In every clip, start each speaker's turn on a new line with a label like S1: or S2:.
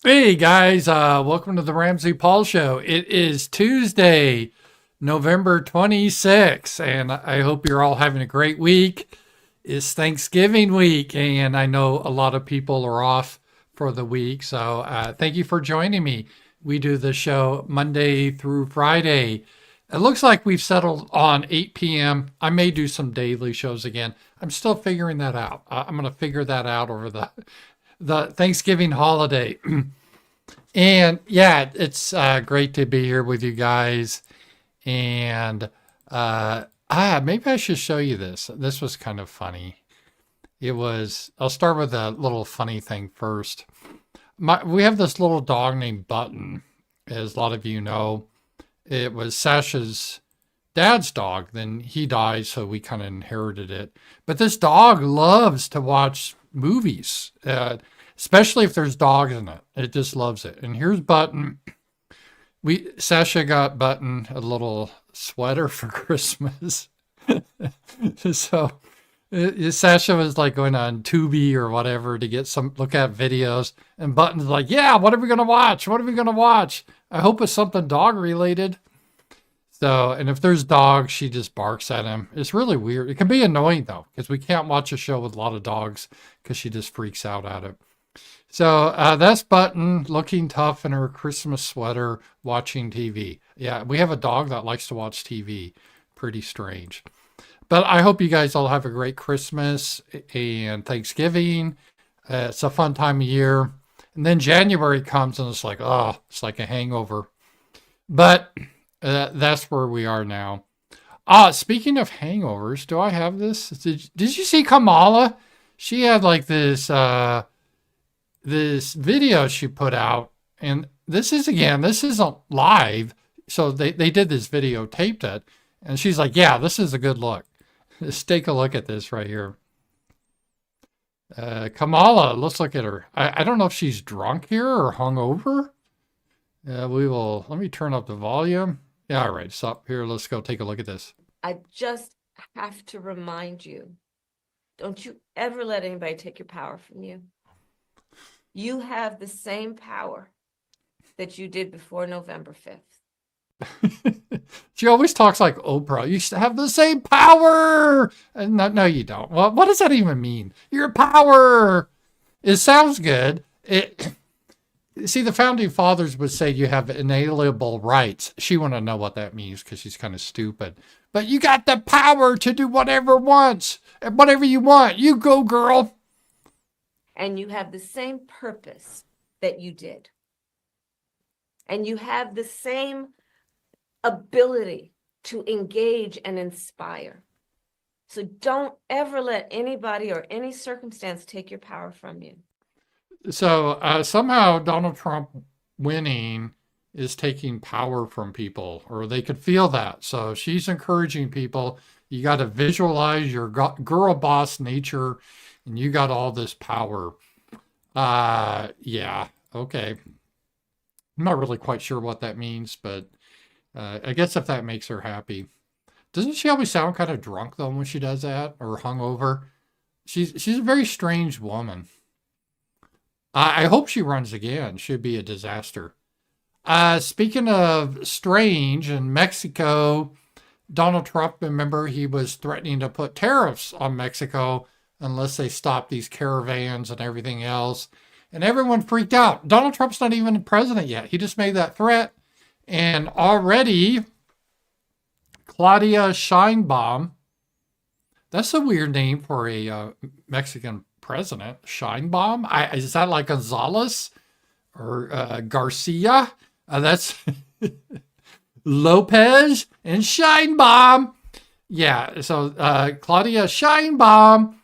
S1: Hey guys, welcome to the RAMZPAUL show. It is Tuesday, November 26th, and I hope you're all having a great week. It's Thanksgiving week, and I know a lot of people are off for the week, so thank you for joining me. We do the show Monday through Friday. It looks like we've settled on 8 p.m. I may do some daily shows again. I'm still figuring that out. I'm going to figure that out over the Thanksgiving holiday. And yeah, it's great to be here with you guys. And maybe I should show you this. This was kind of funny. I'll start with a little funny thing first. We have this little dog named Button, as a lot of you know. It was Sasha's dad's dog. Then he died, so we kind of inherited it. But this dog loves to watch movies. Especially if there's dogs in it. It just loves it. And here's Button. Sasha got Button a little sweater for Christmas. So Sasha was like going on Tubi or whatever to look at videos, and Button's like, "Yeah, what are we gonna watch? What are we gonna watch? I hope it's something dog related." So, and if there's dogs, she just barks at him. It's really weird. It can be annoying though, because we can't watch a show with a lot of dogs because she just freaks out at it. So that's Button looking tough in her Christmas sweater watching TV. Yeah, we have a dog that likes to watch TV. Pretty strange. But I hope you guys all have a great Christmas and Thanksgiving. It's a fun time of year. And then January comes and it's like, oh, it's like a hangover. But that's where we are now. Speaking of hangovers, do I have this? Did you see Kamala? She had like this video she put out, and this isn't live. So they did this video, taped it, and she's like, yeah, this is a good look. Let's take a look at this right here. Kamala, let's look at her. I don't know if she's drunk here or hungover. Let me turn up the volume. Yeah, all right, it's up here. Let's go take a look at this.
S2: I just have to remind you, don't you ever let anybody take your power from you. You have the same power that you did before November 5th.
S1: She always talks like Oprah. You used to have the same power. And no, you don't. Well, what does that even mean? Your power. It sounds good. See, the founding fathers would say you have inalienable rights. She wouldn't know what that means because she's kind of stupid. But you got the power to do whatever you want. You go, girl.
S2: And you have the same purpose that you did. And you have the same ability to engage and inspire. So don't ever let anybody or any circumstance take your power from you.
S1: So somehow Donald Trump winning is taking power from people, or they could feel that. So she's encouraging people, you got to visualize your girl boss nature, and you got all this power. Yeah, okay. I'm not really quite sure what that means, but I guess if that makes her happy. Doesn't she always sound kind of drunk though when she does that, or hungover? She's a very strange woman. I hope she runs again. Should be a disaster. Speaking of strange, in Mexico, Donald Trump, remember, he was threatening to put tariffs on Mexico unless they stop these caravans and everything else. And everyone freaked out. Donald Trump's not even the president yet. He just made that threat. And already, Claudia Sheinbaum, that's a weird name for a Mexican president. Sheinbaum? Is that like Gonzalez or Garcia? That's Lopez and Sheinbaum. Yeah, so Claudia Sheinbaum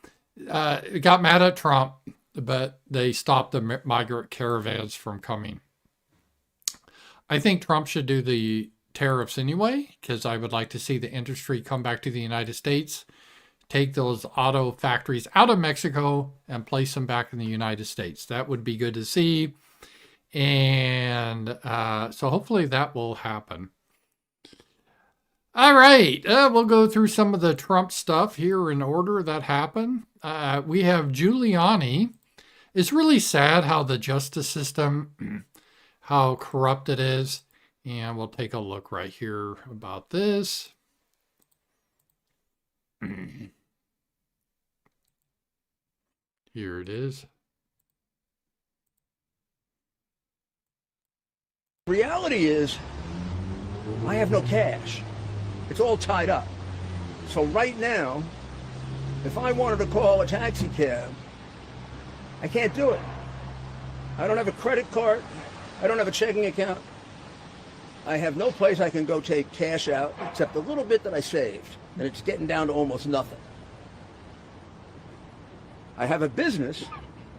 S1: got mad at Trump, but they stopped the migrant caravans from coming. I think Trump should do the tariffs anyway, because I would like to see the industry come back to the United States, take those auto factories out of Mexico and place them back in the United States. That would be good to see. And so hopefully that will happen. All right, we'll go through some of the Trump stuff here in order that happened. We have Giuliani. It's really sad how the justice system, how corrupt it is. And we'll take a look right here about this. Here it is.
S3: Reality is, I have no cash. It's all tied up. So right now, if I wanted to call a taxi cab, I can't do it. I don't have a credit card. I don't have a checking account. I have no place I can go take cash out except a little bit that I saved, and it's getting down to almost nothing. I have a business.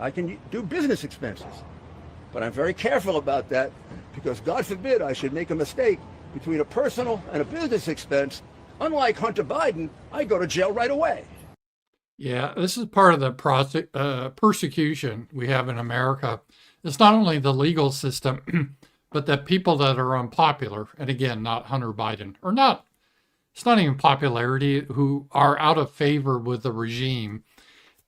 S3: I can do business expenses. But I'm very careful about that because God forbid I should make a mistake between a personal and a business expense. Unlike Hunter Biden, I go to jail right away.
S1: Yeah, this is part of the persecution we have in America. It's not only the legal system, but the people that are unpopular, and again, not Hunter Biden, or not, it's not even popularity, who are out of favor with the regime.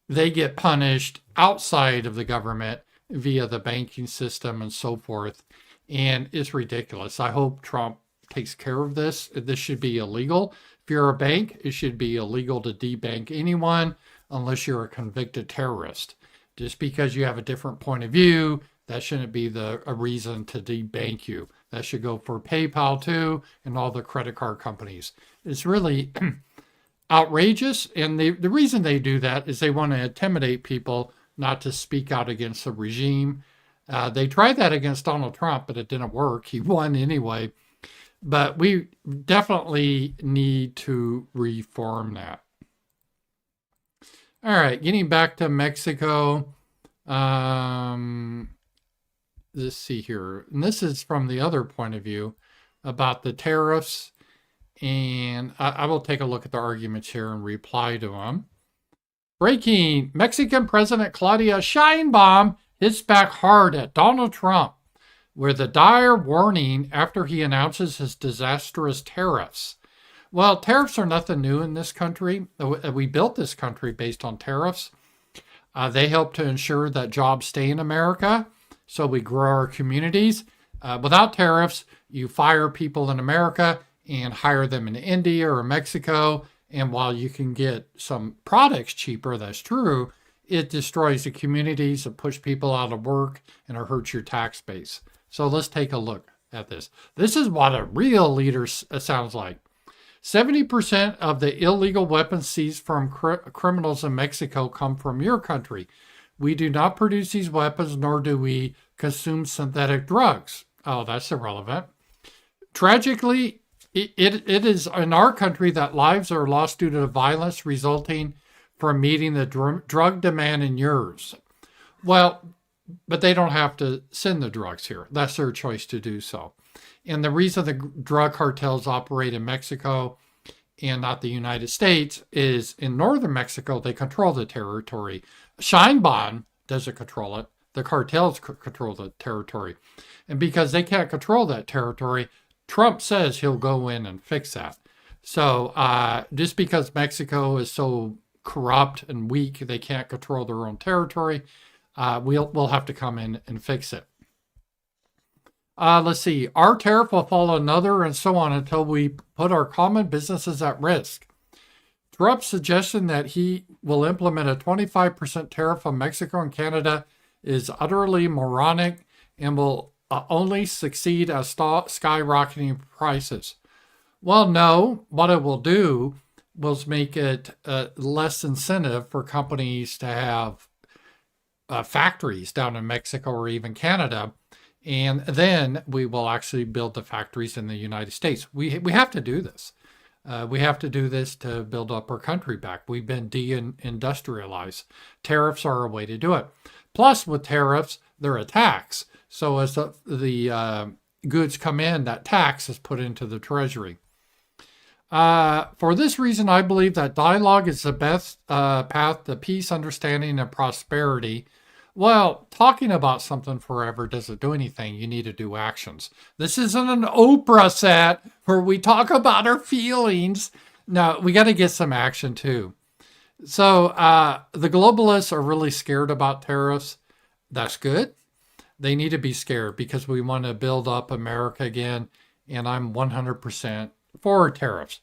S1: They get punished outside of the government via the banking system and so forth. And it's ridiculous. I hope Trump takes care of this. This should be illegal. If you're a bank, it should be illegal to debank anyone unless you're a convicted terrorist. Just because you have a different point of view, that shouldn't be a reason to debank you. That should go for PayPal too and all the credit card companies. It's really outrageous. And the reason they do that is they want to intimidate people not to speak out against the regime. They tried that against Donald Trump, but it didn't work. He won anyway. But we definitely need to reform that. All right, getting back to Mexico. Let's see here. And this is from the other point of view about the tariffs. And I will take a look at the arguments here and reply to them. Breaking, Mexican President Claudia Sheinbaum hits back hard at Donald Trump with a dire warning after he announces his disastrous tariffs. Well, tariffs are nothing new in this country. We built this country based on tariffs. They help to ensure that jobs stay in America, so we grow our communities. Without tariffs, you fire people in America and hire them in India or Mexico. And while you can get some products cheaper, that's true, it destroys the communities, it pushes people out of work, and it hurts your tax base. So let's take a look at this. This is what a real leader sounds like. 70% of the illegal weapons seized from criminals in Mexico come from your country. We do not produce these weapons, nor do we consume synthetic drugs. Oh, that's irrelevant. Tragically, it is in our country that lives are lost due to violence resulting from meeting the drug demand in yours. Well, but they don't have to send the drugs here. That's their choice to do so. And the reason the drug cartels operate in Mexico and not the United States is in northern Mexico, they control the territory. Sheinbaum doesn't control it. The cartels control the territory. And because they can't control that territory, Trump says he'll go in and fix that. So just because Mexico is so corrupt and weak, they can't control their own territory, we'll have to come in and fix it. Let's see. Our tariff will follow another and so on until we put our common businesses at risk. Trump's suggestion that he will implement a 25% tariff on Mexico and Canada is utterly moronic and will only succeed as skyrocketing prices. Well, no, what it will do will make it less incentive for companies to have factories down in Mexico or even Canada. And then we will actually build the factories in the United States. We have to do this. We have to do this to build up our country back. We've been deindustrialized. Tariffs are a way to do it. Plus, with tariffs, they're a tax. So as the goods come in, that tax is put into the treasury. For this reason, I believe that dialogue is the best path to peace, understanding, and prosperity. Well, talking about something forever doesn't do anything. You need to do actions. This isn't an Oprah set where we talk about our feelings. No, we got to get some action too. So the globalists are really scared about tariffs. That's good. They need to be scared because we want to build up America again. And I'm 100% for tariffs.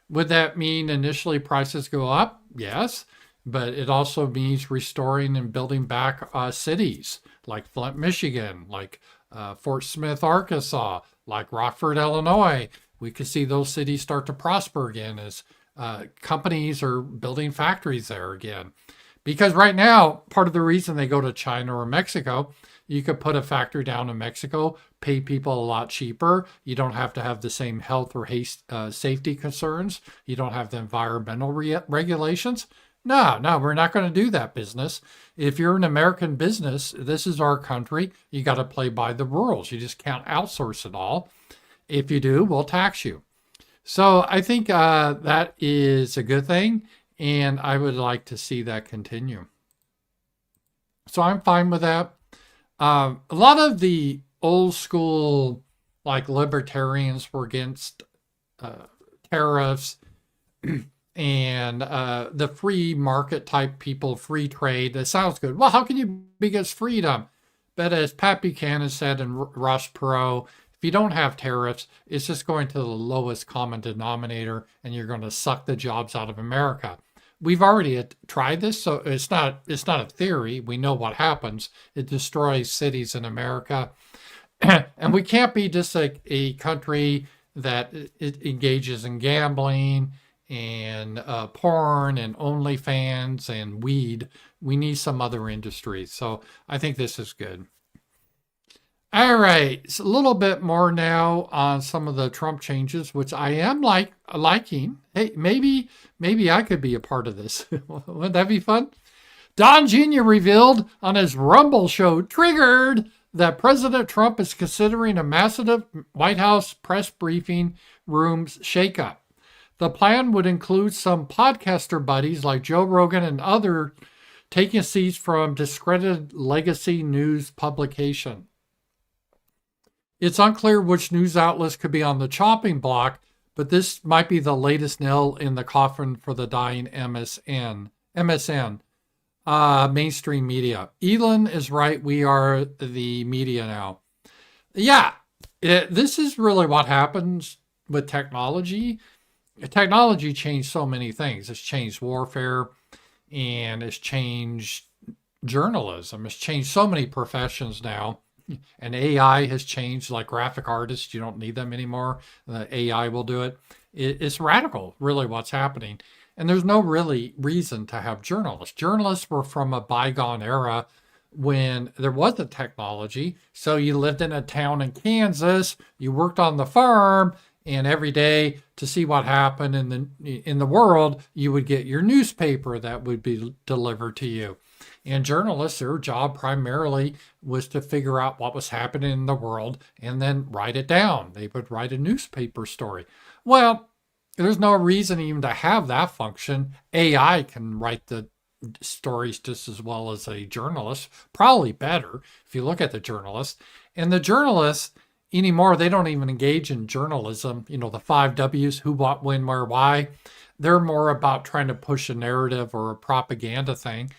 S1: Would that mean initially prices go up? Yes. But it also means restoring and building back cities like Flint, Michigan, like Fort Smith, Arkansas, like Rockford, Illinois. We could see those cities start to prosper again as companies are building factories there again. Because right now, part of the reason they go to China or Mexico, you could put a factory down in Mexico, pay people a lot cheaper. You don't have to have the same health or safety concerns. You don't have the environmental regulations. No, we're not going to do that business. If you're an American business, this is our country. You got to play by the rules. You just can't outsource it all. If you do, we'll tax you. So I think that is a good thing. And I would like to see that continue. So I'm fine with that. A lot of the old school, like libertarians, were against tariffs and the free market type people, free trade. That sounds good. Well, how can you be against freedom? But as Pat Buchanan said and Ross Perot, if you don't have tariffs, it's just going to the lowest common denominator and you're going to suck the jobs out of America. We've already tried this, so it's not a theory. We know what happens. It destroys cities in America. And we can't be just like a country that it engages in gambling and porn and OnlyFans and weed. We need some other industries. So I think this is good. All right, it's a little bit more now on some of the Trump changes, which I am liking. Hey, maybe I could be a part of this. Wouldn't that be fun? Don Jr. revealed on his Rumble show, Triggered, that President Trump is considering a massive White House press briefing rooms shakeup. The plan would include some podcaster buddies like Joe Rogan and others taking seats from discredited legacy news publication. It's unclear which news outlets could be on the chopping block, but this might be the latest nail in the coffin for the dying MSN, mainstream media. Elon is right. We are the media now. Yeah, this is really what happens with technology. Technology changed so many things. It's changed warfare and it's changed journalism. It's changed so many professions now. And AI has changed, like graphic artists. You don't need them anymore. The AI will do it. It's radical, really, what's happening. And there's no really reason to have journalists. Journalists were from a bygone era when there wasn't technology. So you lived in a town in Kansas, you worked on the farm, and every day to see what happened in the world, you would get your newspaper that would be delivered to you. And journalists, their job primarily was to figure out what was happening in the world and then write it down. They would write a newspaper story. Well, there's no reason even to have that function. AI can write the stories just as well as a journalist, probably better if you look at the journalists. And the journalists anymore, they don't even engage in journalism. You know, the 5 W's, who, what, when, where, why. They're more about trying to push a narrative or a propaganda thing.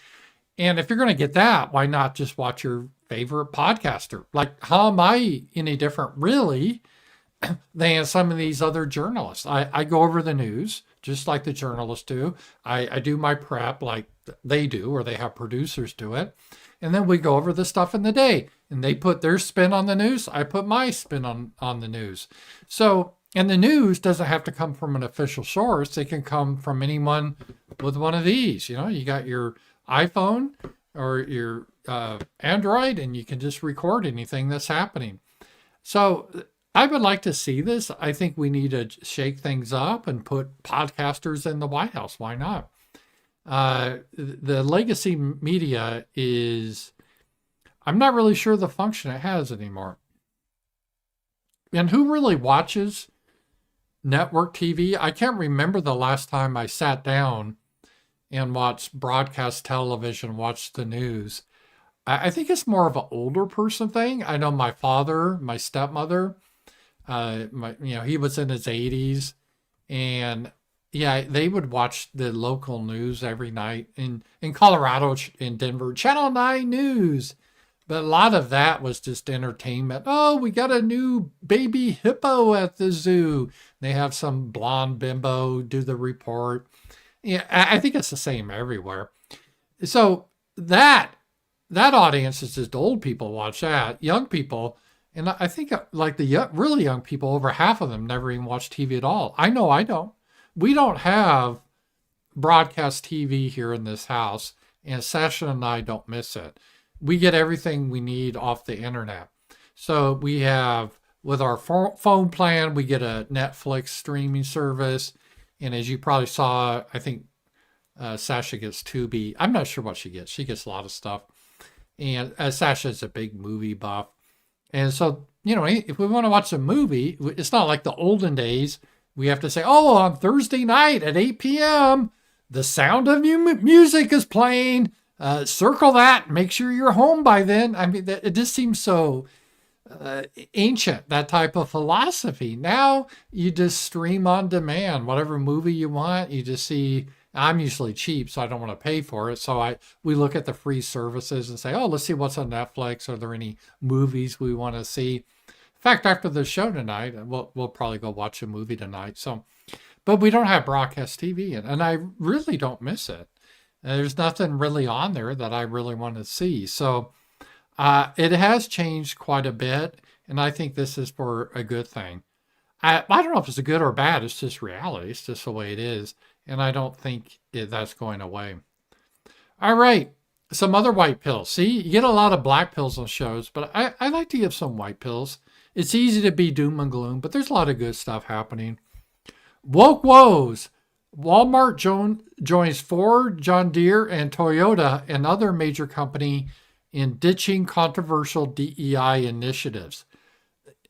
S1: And if you're going to get that, why not just watch your favorite podcaster? Like, how am I any different, really, than some of these other journalists? I go over the news, just like the journalists do. I do my prep like they do, or they have producers do it. And then we go over the stuff in the day. And they put their spin on the news. I put my spin on the news. So, and the news doesn't have to come from an official source. It can come from anyone with one of these. You know, you got your iPhone or your Android, and you can just record anything that's happening. So I would like to see this. I think we need to shake things up and put podcasters in the White House. Why not? The legacy media is, I'm not really sure the function it has anymore. And who really watches network TV? I can't remember the last time I sat down and watched broadcast television, watched the news. I think it's more of an older person thing. I know my father, my stepmother, he was in his 80s, and yeah, they would watch the local news every night in Colorado, in Denver, Channel 9 News. But a lot of that was just entertainment. Oh, we got a new baby hippo at the zoo. They have some blonde bimbo do the report. Yeah, I think it's the same everywhere. So that audience is just old people watch that. Young people, and I think like really young people, over half of them never even watch TV at all. I know I don't. We don't have broadcast TV here in this house, and Sasha and I don't miss it. We get everything we need off the internet. So we have, with our phone plan, we get a Netflix streaming service. And as you probably saw, I think Sasha gets Tubi. I'm not sure what she gets. She gets a lot of stuff. And Sasha is a big movie buff. And so, if we want to watch a movie, it's not like the olden days. We have to say, oh, on Thursday night at 8 p.m., The Sound of Music is playing. Circle that. Make sure you're home by then. I mean, it just seems so ancient, that type of philosophy. Now you just stream on demand. Whatever movie you want, you just see. I'm usually cheap, so I don't want to pay for it. So we look at the free services and say, oh, let's see what's on Netflix. Are there any movies we want to see? In fact, after the show tonight, we'll probably go watch a movie tonight. So, but we don't have broadcast TV, and I really don't miss it. There's nothing really on there that I really want to see. So it has changed quite a bit, and I think this is for a good thing. I don't know if it's a good or bad. It's just reality. It's just the way it is. And I don't think that's going away. All right. Some other white pills. See, you get a lot of black pills on shows, but I like to give some white pills. It's easy to be doom and gloom, but there's a lot of good stuff happening. Woke woes. Walmart joins Ford, John Deere, and Toyota, and other major company in ditching controversial DEI initiatives.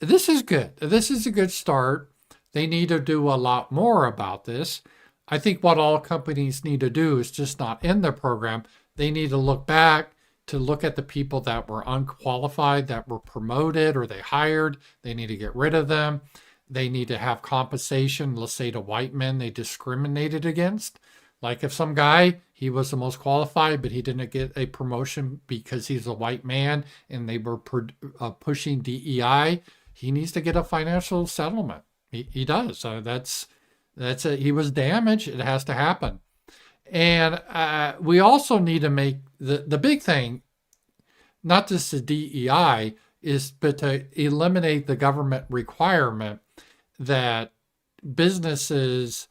S1: This is good. This is a good start. They need to do a lot more about this. I think what all companies need to do is just not end the program. They need to look back to look at the people that were unqualified, that were promoted or they hired. They need to get rid of them. They need to have compensation, let's say to white men they discriminated against. Like if some guy, he was the most qualified, but he didn't get a promotion because he's a white man and they were pushing DEI, he needs to get a financial settlement. He does. That's it. He was damaged. It has to happen. And we also need to make the big thing, not just the DEI, but to eliminate the government requirement that businesses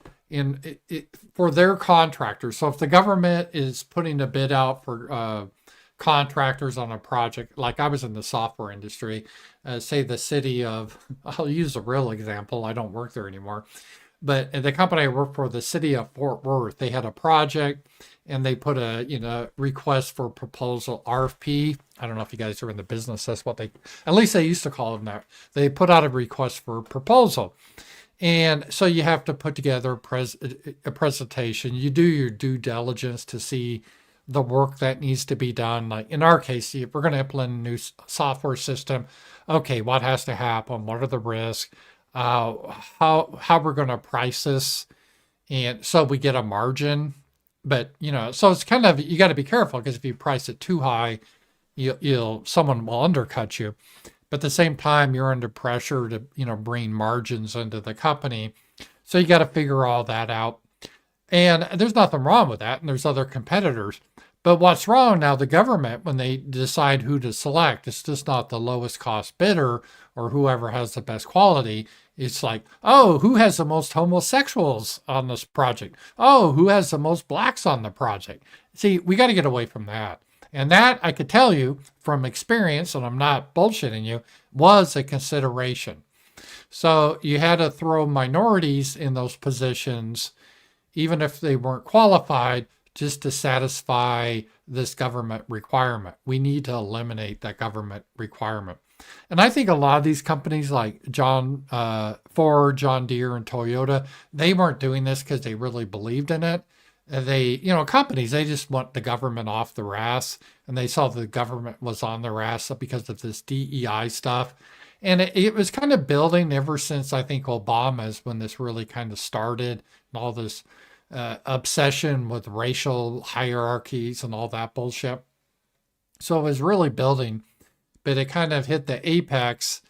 S1: for their contractors. So if the government is putting a bid out for contractors on a project, like I was in the software industry, say the city of, I'll use a real example. I don't work there anymore. But the company I work for, the city of Fort Worth, they had a project and they put a request for proposal, RFP. I don't know if you guys are in the business. That's what at least they used to call them that. They put out a request for proposal. And so you have to put together a presentation. You do your due diligence to see the work that needs to be done. Like in our case, if we're going to implement a new software system, okay, what has to happen? What are the risks? How we're going to price this, and so we get a margin. But so it's kind of, you got to be careful, because if you price it too high, someone will undercut you. But at the same time, you're under pressure to bring margins into the company, so you got to figure all that out. And there's nothing wrong with that, and there's other competitors. But what's wrong now, the government, when they decide who to select, it's just not the lowest cost bidder or whoever has the best quality. It's like, oh, who has the most homosexuals on this project? Oh, who has the most blacks on the project? See, we got to get away from that. And that, I could tell you from experience, and I'm not bullshitting you, was a consideration. So you had to throw minorities in those positions, even if they weren't qualified, just to satisfy this government requirement. We need to eliminate that government requirement. And I think a lot of these companies like Ford, John Deere, and Toyota, they weren't doing this because they really believed in it. Companies, they just want the government off their ass, and they saw the government was on their ass because of this DEI stuff. And it was kind of building ever since, I think, Obama's, when this really kind of started, and all this obsession with racial hierarchies and all that bullshit. So it was really building. but it kind of hit the apex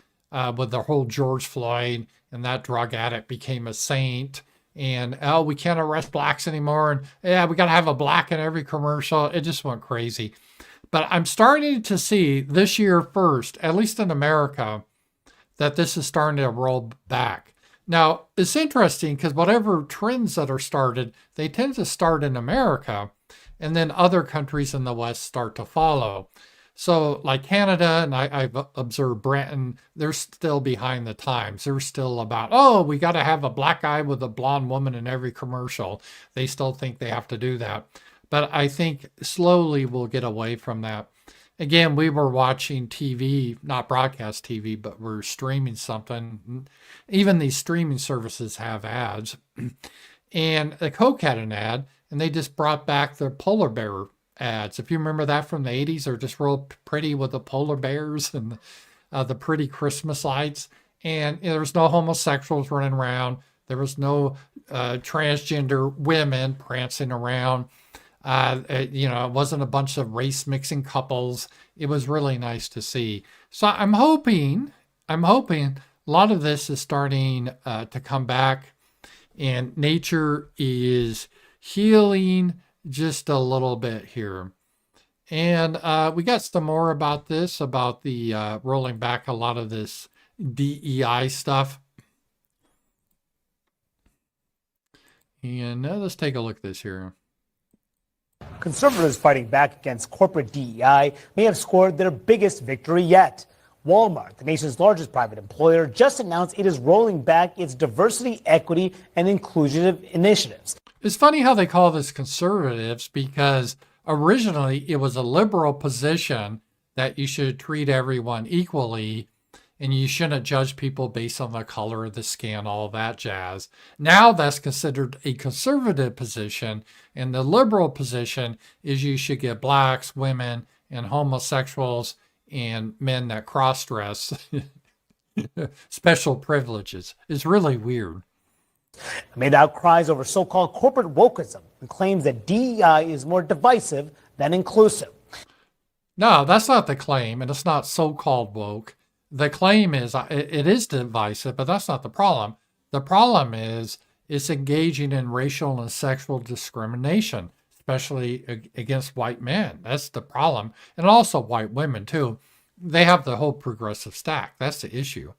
S1: with the whole George Floyd, and that drug addict became a saint. And oh, we can't arrest blacks anymore. And yeah, we got to have a black in every commercial. It just went crazy. But I'm starting to see this year first, at least in America, that this is starting to roll back. Now, it's interesting because whatever trends that are started, they tend to start in America, and then other countries in the West start to follow. So like Canada, and I've observed Britain, they're still behind the times. They're still about, oh, we got to have a black guy with a blonde woman in every commercial. They still think they have to do that. But I think slowly we'll get away from that. Again, we were watching TV, not broadcast TV, but we're streaming something. Even these streaming services have ads. And the Coke had an ad, and they just brought back the polar bear ads. If you remember that from the 80s, they're just real pretty with the polar bears and the pretty Christmas lights. And there was no homosexuals running around. There was no transgender women prancing around. It wasn't a bunch of race mixing couples. It was really nice to see. So I'm hoping a lot of this is starting to come back, and nature is healing just a little bit here. And we got some more about this, about the rolling back a lot of this DEI stuff. And let's take a look at this here.
S4: Conservatives fighting back against corporate DEI may have scored their biggest victory yet. Walmart, the nation's largest private employer, just announced it is rolling back its diversity, equity, and inclusion initiatives.
S1: It's funny how they call this conservatives, because originally it was a liberal position that you should treat everyone equally and you shouldn't judge people based on the color of the skin, all that jazz. Now that's considered a conservative position, and the liberal position is you should get blacks, women, and homosexuals and men that cross-dress special privileges. It's really weird.
S4: Amid outcries over so-called corporate wokeism and claims that DEI is more divisive than inclusive.
S1: No, that's not the claim, and it's not so-called woke. The claim is it is divisive, but that's not the problem. The problem is it's engaging in racial and sexual discrimination, especially against white men. That's the problem. And also white women, too. They have the whole progressive stack. That's the issue.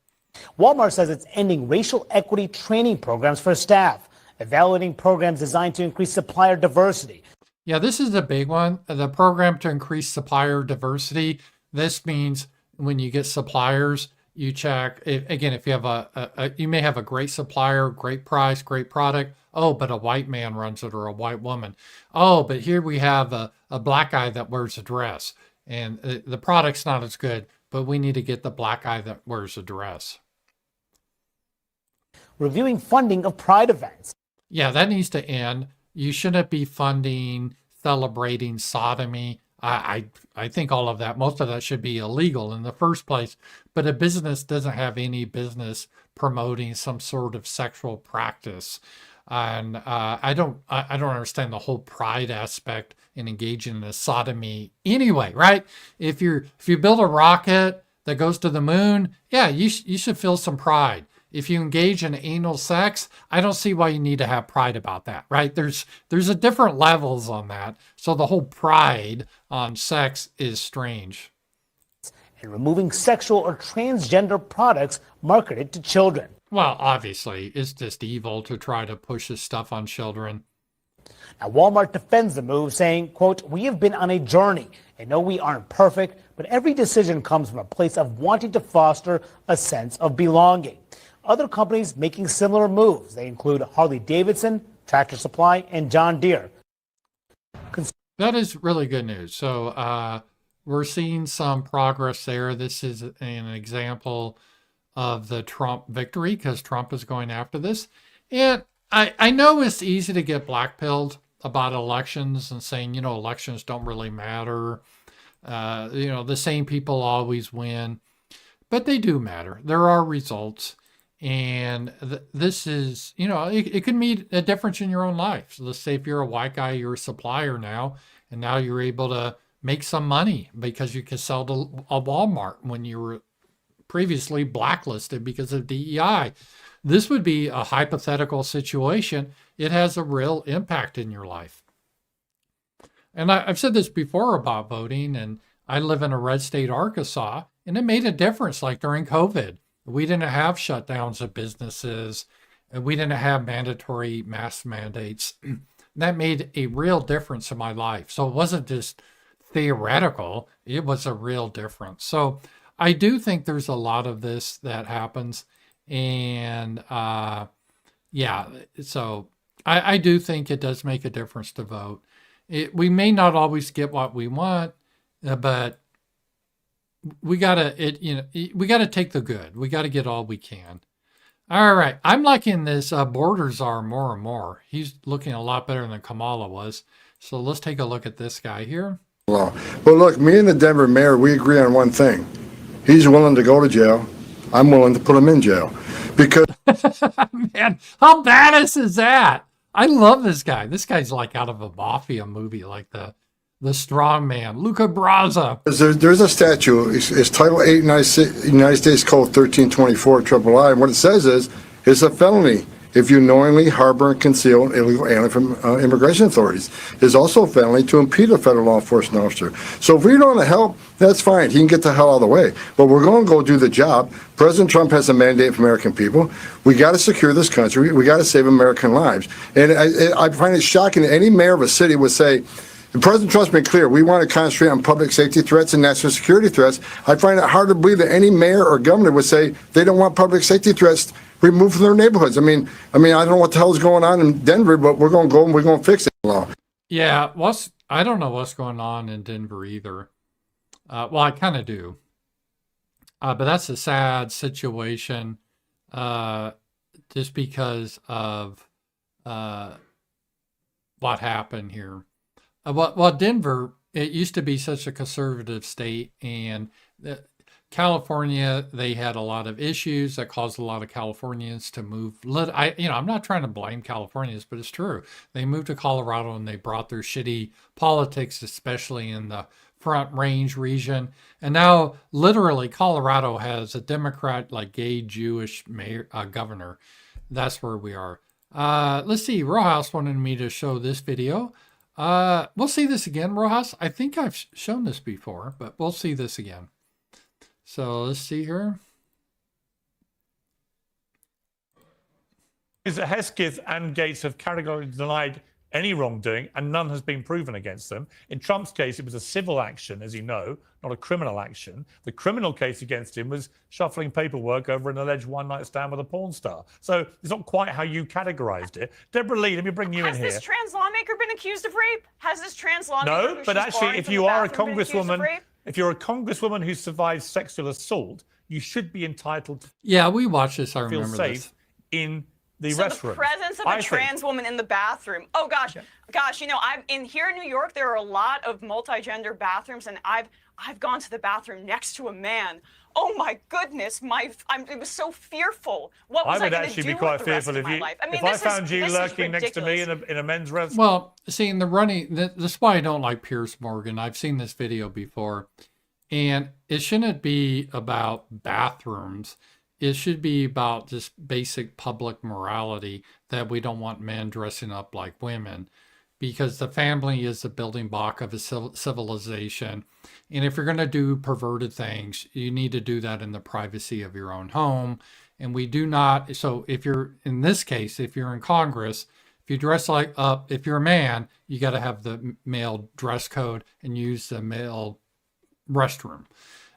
S4: Walmart says it's ending racial equity training programs for staff, evaluating programs designed to increase supplier diversity.
S1: Yeah, this is a big one. The program to increase supplier diversity. This means when you get suppliers, you check, if you have you may have a great supplier, great price, great product. Oh, but a white man runs it, or a white woman. Oh, but here we have a black guy that wears a dress, and the product's not as good, but we need to get the black guy that wears a dress.
S4: Reviewing funding of pride events.
S1: Yeah, that needs to end. You shouldn't be funding, celebrating sodomy. I think all of that, most of that should be illegal in the first place, but a business doesn't have any business promoting some sort of sexual practice. And I don't understand the whole pride aspect in engaging in a sodomy anyway, right? If you build a rocket that goes to the moon, yeah, you should feel some pride. If you engage in anal sex, I don't see why you need to have pride about that, right? There's a different levels on that. So the whole pride on sex is strange.
S4: And removing sexual or transgender products marketed to children.
S1: Well, obviously, it's just evil to try to push this stuff on children.
S4: Now, Walmart defends the move, saying, quote, "We have been on a journey and know we aren't perfect, but every decision comes from a place of wanting to foster a sense of belonging." Other companies making similar moves. They include Harley-Davidson, Tractor Supply, and John Deere.
S1: That is really good news. So we're seeing some progress there. This is an example of the Trump victory, because Trump is going after this. And I know it's easy to get blackpilled about elections and saying, elections don't really matter. The same people always win. But they do matter. There are results. And this is, it could mean a difference in your own life. So let's say if you're a white guy, you're a supplier now, and now you're able to make some money because you could sell to a Walmart when you were previously blacklisted because of DEI. This would be a hypothetical situation. It has a real impact in your life. And I've said this before about voting, and I live in a red state, Arkansas, and it made a difference. Like during COVID, we didn't have shutdowns of businesses, and we didn't have mandatory mask mandates. That made a real difference in my life. So it wasn't just theoretical, it was a real difference. So I do think there's a lot of this that happens. And yeah, so I do think it does make a difference to vote. We may not always get what we want, but we gotta take the good. We gotta get all we can. All right, I'm liking this border czar more and more. He's looking a lot better than Kamala was. So let's take a look at this guy here.
S5: Well, look, me and the Denver mayor, we agree on one thing. He's willing to go to jail. I'm willing to put him in jail because
S1: man, how badass is that? I love this guy. This guy's like out of a mafia movie, like the strong man, Luca Brasi.
S5: there's a statute. It's Title 8 United States Code 1324 III. And what it says is, it's a felony if you knowingly harbor and conceal an illegal alien from immigration authorities. It's also a felony to impede a federal law enforcement officer. So if we don't want to help, that's fine. He can get the hell out of the way. But we're going to go do the job. President Trump has a mandate for American people. We got to secure this country. We got to save American lives. And I find it shocking that any mayor of a city would say, President Trump's been clear. We want to concentrate on public safety threats and national security threats. I find it hard to believe that any mayor or governor would say they don't want public safety threats removed from their neighborhoods. I mean, I don't know what the hell is going on in Denver, but we're going to go and we're going to fix it.
S1: Yeah, I don't know what's going on in Denver either. Well, I kind of do. But that's a sad situation just because of what happened here. Well, Denver, it used to be such a conservative state, and California, they had a lot of issues that caused a lot of Californians to move. I'm not trying to blame Californians, but it's true. They moved to Colorado and they brought their shitty politics, especially in the Front Range region. And now, literally, Colorado has a Democrat, like gay Jewish mayor, governor. That's where we are. Let's see. Rojas wanted me to show this video. We'll see this again, Rojas. I think I've shown this before, but we'll see this again. So let's see here.
S6: Is that Hesketh and Gates have categorically denied any wrongdoing, and none has been proven against them. In Trump's case, it was a civil action, as you know, not a criminal action. The criminal case against him was shuffling paperwork over an alleged one-night stand with a porn star. So it's not quite how you categorized it. Deborah Lee, let me bring you in here.
S7: Has this trans lawmaker been accused of rape? Has this trans lawmaker?
S6: No, but actually, if you are a congresswoman, if you're a congresswoman who survived sexual assault, you should be entitled to
S1: Yeah, we watched this. I
S6: feel
S1: remember
S6: safe
S1: this.
S6: in the
S7: so
S6: restroom.
S7: the presence of a trans woman in the bathroom. Oh gosh, gosh, you know, I'm in here in New York. There are a lot of multi-gender bathrooms, and I've gone to the bathroom next to a man. Oh my goodness, it was so fearful. What was I going to do with the rest of my life? I mean,
S6: if I found you lurking next to me in a men's restroom.
S1: Well, see, in the running, that's why I don't like Piers Morgan. I've seen this video before, and it shouldn't be about bathrooms. It should be about just basic public morality, that we don't want men dressing up like women, because the family is the building block of a civilization. And if you're going to do perverted things, you need to do that in the privacy of your own home. And we do not. So if you're, in this case, if you're in Congress, if you dress like up, if you're a man, you got to have the male dress code and use the male restroom.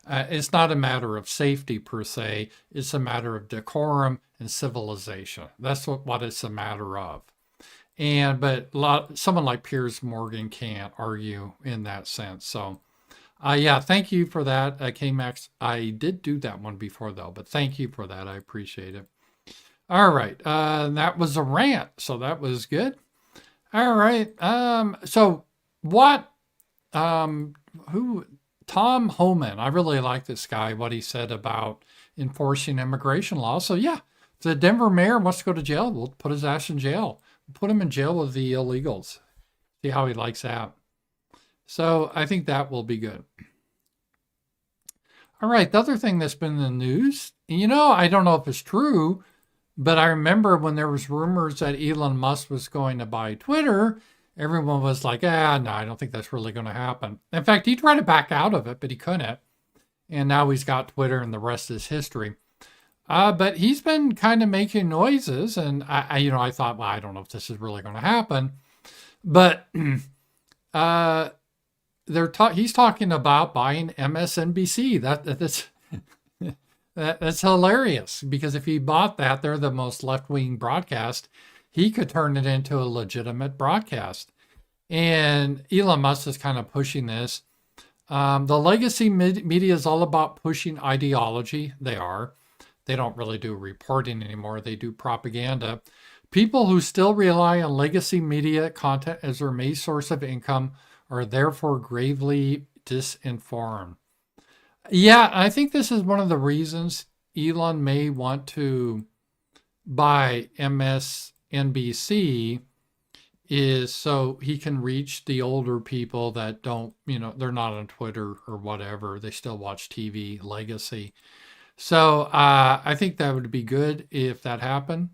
S1: It's not a matter of safety per se. It's a matter of decorum and civilization. That's what it's a matter of. But someone like Piers Morgan can't argue in that sense. So, yeah, thank you for that, K-Max. I did do that one before, though, but thank you for that. I appreciate it. All right. That was a rant, so that was good. All right. So what, Tom Homan, I really like this guy, what he said about enforcing immigration law. So yeah, if the Denver mayor wants to go to jail, we'll put his ass in jail. We'll put him in jail with the illegals. See how he likes that. So I think that will be good. All right, the other thing that's been in the news, I don't know if it's true, but I remember when there was rumors that Elon Musk was going to buy Twitter, everyone was like, no, I don't think that's really going to happen. In fact, he tried to back out of it, but he couldn't. And now he's got Twitter and the rest is history. But he's been kind of making noises, and I thought, well, I don't know if this is really going to happen. But he's talking about buying MSNBC. That's hilarious, because if he bought that, they're the most left-wing broadcast. He could turn it into a legitimate broadcast. And Elon Musk is kind of pushing this. The legacy media is all about pushing ideology. They don't really do reporting anymore. They do propaganda. People who still rely on legacy media content as their main source of income are therefore gravely disinformed. Yeah, I think this is one of the reasons Elon may want to buy MSNBC, is so he can reach the older people that don't, they're not on Twitter or whatever. They still watch TV, legacy. So I think that would be good if that happened.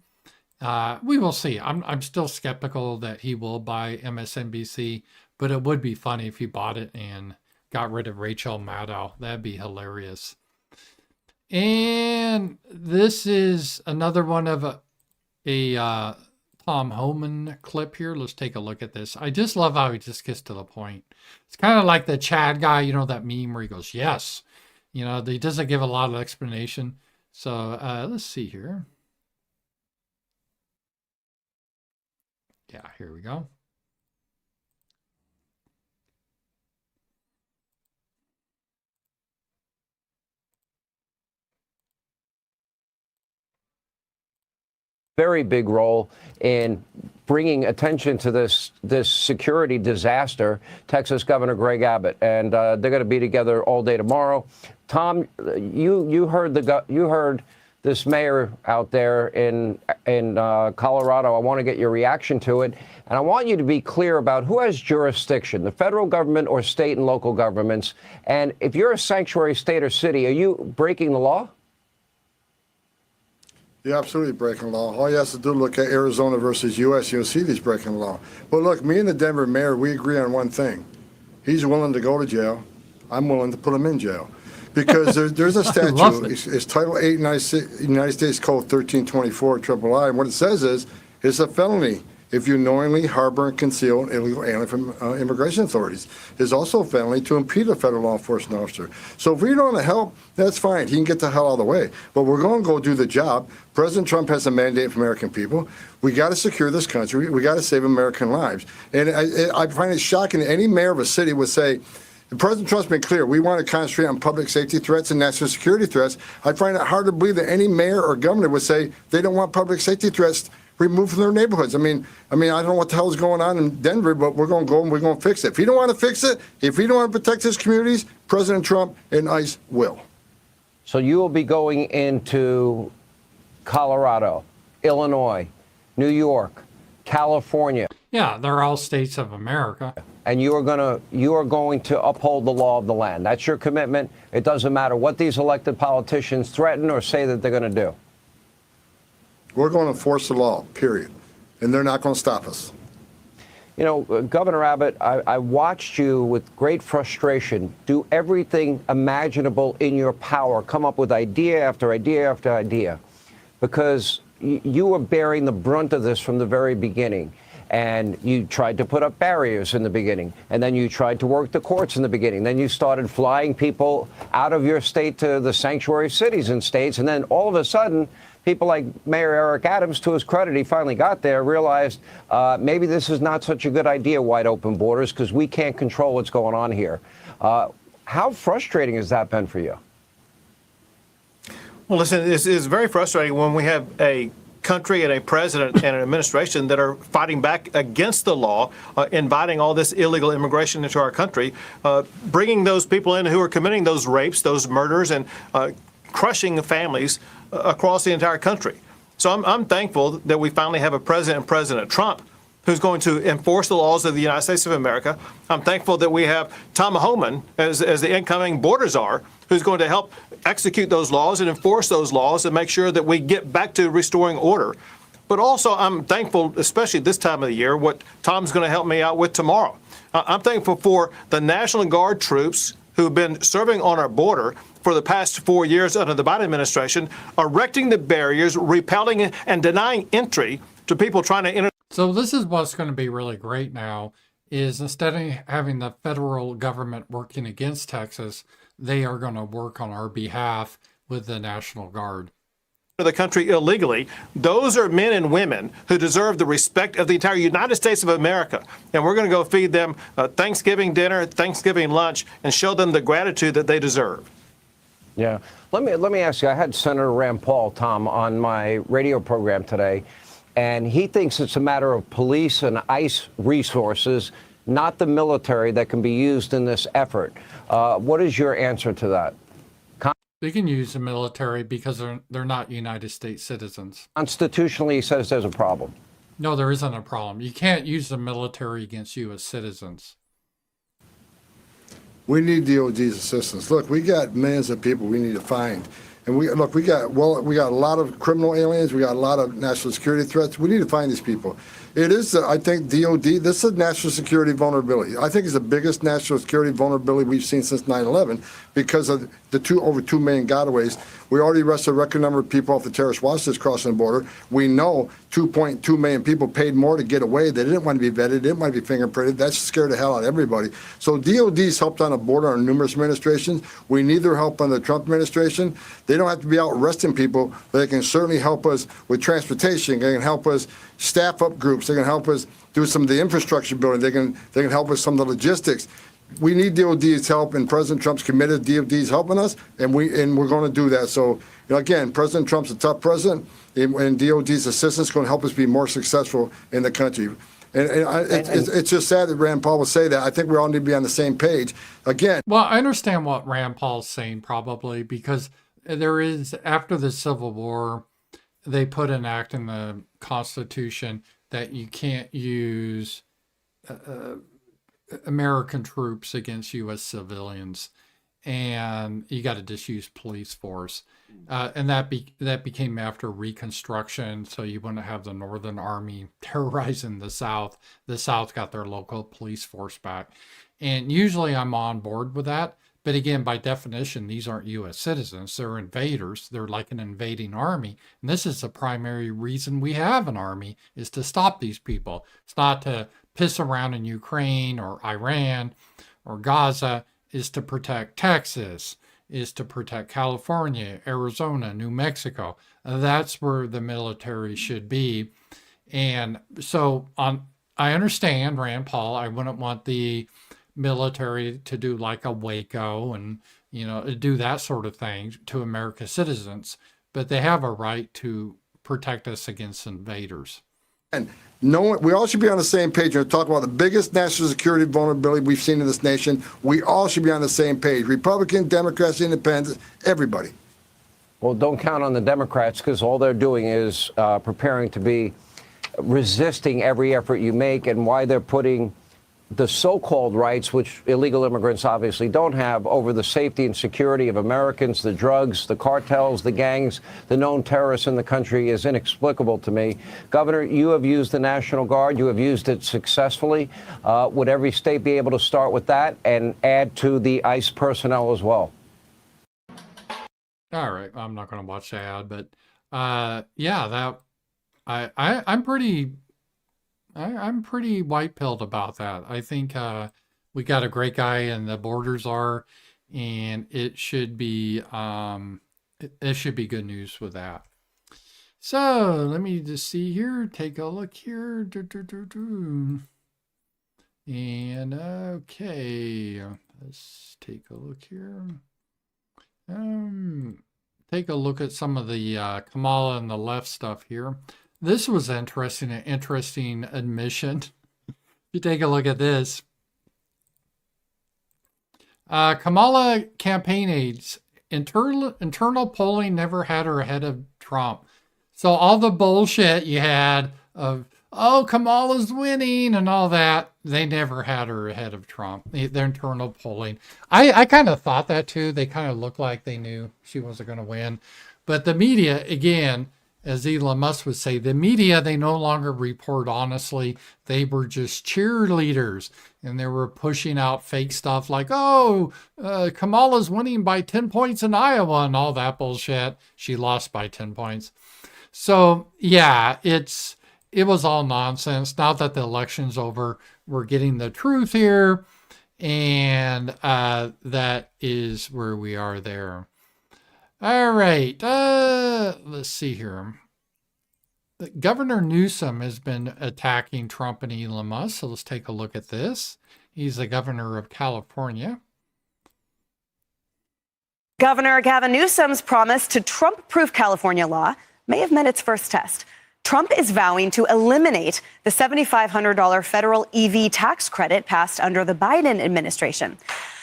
S1: We will see. I'm still skeptical that he will buy MSNBC, but it would be funny if he bought it and got rid of Rachel Maddow. That'd be hilarious. And this is another one of a Tom Homan clip here. Let's take a look at this. I just love how he just gets to the point. It's kind of like the Chad guy, that meme where he goes, yes. He doesn't give a lot of explanation. So let's see here. Yeah, here we go.
S8: Very big role in bringing attention to this security disaster, Texas Governor Greg Abbott, and they're going to be together all day tomorrow. Tom, you heard this mayor out there in Colorado. I want to get your reaction to it, and I want you to be clear about who has jurisdiction, the federal government or state and local governments. And if you're a sanctuary state or city, are you breaking the law?
S5: You're absolutely breaking law. All you have to do is look at Arizona versus U.S. You'll see these breaking the law. But look, me and the Denver mayor, we agree on one thing. He's willing to go to jail. I'm willing to put him in jail. Because there's a statute. It's Title 8 United States Code 1324 III. And what it says is, it's a felony if you knowingly harbor and conceal an illegal alien from immigration authorities. It's also a felony to impede a federal law enforcement officer. So if we don't want to help, that's fine. He can get the hell out of the way. But we're going to go do the job. President Trump has a mandate for American people. We got to secure this country. We got to save American lives. And I find it shocking that any mayor of a city would say, President Trump's been clear. We want to concentrate on public safety threats and national security threats. I find it hard to believe that any mayor or governor would say they don't want public safety threats removed from their neighborhoods. I mean, I don't know what the hell is going on in Denver, but we're going to go and we're going to fix it. If he don't want to fix it, if he don't want to protect his communities, President Trump and ICE will.
S8: So you will be going into Colorado, Illinois, New York, California.
S1: Yeah, they're all states of America.
S8: And you are going to uphold the law of the land. That's your commitment. It doesn't matter what these elected politicians threaten or say that they're going to do.
S5: We're going to enforce the law, period. And they're not going to stop us.
S8: Governor Abbott, I watched you with great frustration do everything imaginable in your power, come up with idea after idea after idea, because you were bearing the brunt of this from the very beginning. And you tried to put up barriers in the beginning, and then you tried to work the courts in the beginning. Then you started flying people out of your state to the sanctuary cities and states, and then all of a sudden, people like Mayor Eric Adams, to his credit, he finally got there, realized maybe this is not such a good idea, wide open borders, because we can't control what's going on here. How frustrating has that been for you?
S9: Well, listen, it's very frustrating when we have a country and a president and an administration that are fighting back against the law, inviting all this illegal immigration into our country, bringing those people in who are committing those rapes, those murders, and crushing families across the entire country. So I'm thankful that we finally have a president, President Trump, who's going to enforce the laws of the United States of America. I'm thankful that we have Tom Homan as the incoming border czar, who's going to help execute those laws and enforce those laws and make sure that we get back to restoring order. But also, I'm thankful, especially this time of the year, what Tom's going to help me out with tomorrow. I'm thankful for the National Guard troops who've been serving on our border for the past 4 years under the Biden administration, erecting the barriers, repelling and denying entry to people trying to enter.
S1: So this is what's going to be really great now is instead of having the federal government working against Texas, they are going to work on our behalf with the National Guard.
S9: The country illegally. Those are men and women who deserve the respect of the entire United States of America. And we're going to go feed them Thanksgiving dinner, Thanksgiving lunch, and show them the gratitude that they deserve.
S8: Yeah. Let me ask you, I had Senator Rand Paul, Tom, on my radio program today, and he thinks it's a matter of police and ICE resources, not the military, that can be used in this effort. What is your answer to that?
S1: They can use the military because they're not United States citizens.
S8: Constitutionally, he says there's a problem.
S1: No, there isn't a problem. You can't use the military against U.S. citizens.
S5: We need DOD's assistance. Look, we got millions of people we need to find. And we got a lot of criminal aliens. We got a lot of national security threats. We need to find these people. It is, I think, DOD, this is a national security vulnerability. I think it's the biggest national security vulnerability we've seen since 9/11 because of the over 2 million gotaways. We already arrested a record number of people off the terrorist watch list crossing the border. We know 2.2 million people paid more to get away. They didn't want to be vetted. They didn't want to be fingerprinted. That scared the hell out of everybody. So DOD's helped on the border on numerous administrations. We need their help on the Trump administration. They don't have to be out arresting people, but they can certainly help us with transportation. They can help us staff up groups. They can help us do some of the infrastructure building. They can help us some of the logistics. We need DOD's help, and President Trump's committed. DOD's helping us, and we're going to do that. So, again, President Trump's a tough president, and DOD's assistance is going to help us be more successful in the country. It's just sad that Rand Paul would say that. I think we all need to be on the same page. Again.
S1: Well, I understand what Rand Paul's saying probably because there is, after the Civil War, they put an act in the Constitution that you can't use American troops against U.S. civilians, and you got to just use police force. And that became after Reconstruction, so you wouldn't have the Northern Army terrorizing the South. The South got their local police force back. And usually I'm on board with that. But again, by definition, these aren't U.S. citizens. They're invaders. They're like an invading army. And this is the primary reason we have an army, is to stop these people. It's not to piss around in Ukraine or Iran or Gaza. Is to protect Texas, is to protect California, Arizona, New Mexico. That's where the military should be. And so I understand Rand Paul. I wouldn't want the military to do like a Waco and, do that sort of thing to American citizens, but they have a right to protect us against invaders.
S5: And we all should be on the same page. We're talking about the biggest national security vulnerability we've seen in this nation. We all should be on the same page. Republicans, Democrats, Independents, everybody.
S8: Well, don't count on the Democrats because all they're doing is preparing to be resisting every effort you make, and why they're putting the so-called rights, which illegal immigrants obviously don't have, over the safety and security of Americans, the drugs, the cartels, the gangs, the known terrorists in the country is inexplicable to me. Governor, you have used the National Guard. You have used it successfully. Would every state be able to start with that and add to the ICE personnel as well?
S1: All right. I'm not going to watch the ad, but I'm pretty white-pilled about that. I think we got a great guy and the borders are, and it should be good news with that. So let me just see here. Take a look here. And okay, let's take a look here. Take a look at some of the Kamala and the left stuff here. This was interesting, an interesting admission. If you take a look at this. Kamala campaign aides. Internal polling never had her ahead of Trump. So all the bullshit you had of oh, Kamala's winning and all that. They never had her ahead of Trump. Their internal polling. I kind of thought that too. They kind of looked like they knew she wasn't going to win. But the media, again, as Elon Musk would say, the media, they no longer report honestly. They were just cheerleaders. And they were pushing out fake stuff like, oh, Kamala's winning by 10 points in Iowa and all that bullshit. She lost by 10 points. So, yeah, it was all nonsense. Now that the election's over, we're getting the truth here. And that is where we are there. All right. Let's see here. Governor Newsom has been attacking Trump and Elon Musk. So let's take a look at this. He's the governor of California.
S10: Governor Gavin Newsom's promise to Trump-proof California law may have met its first test. Trump is vowing to eliminate the $7,500 federal EV tax credit passed under the Biden administration.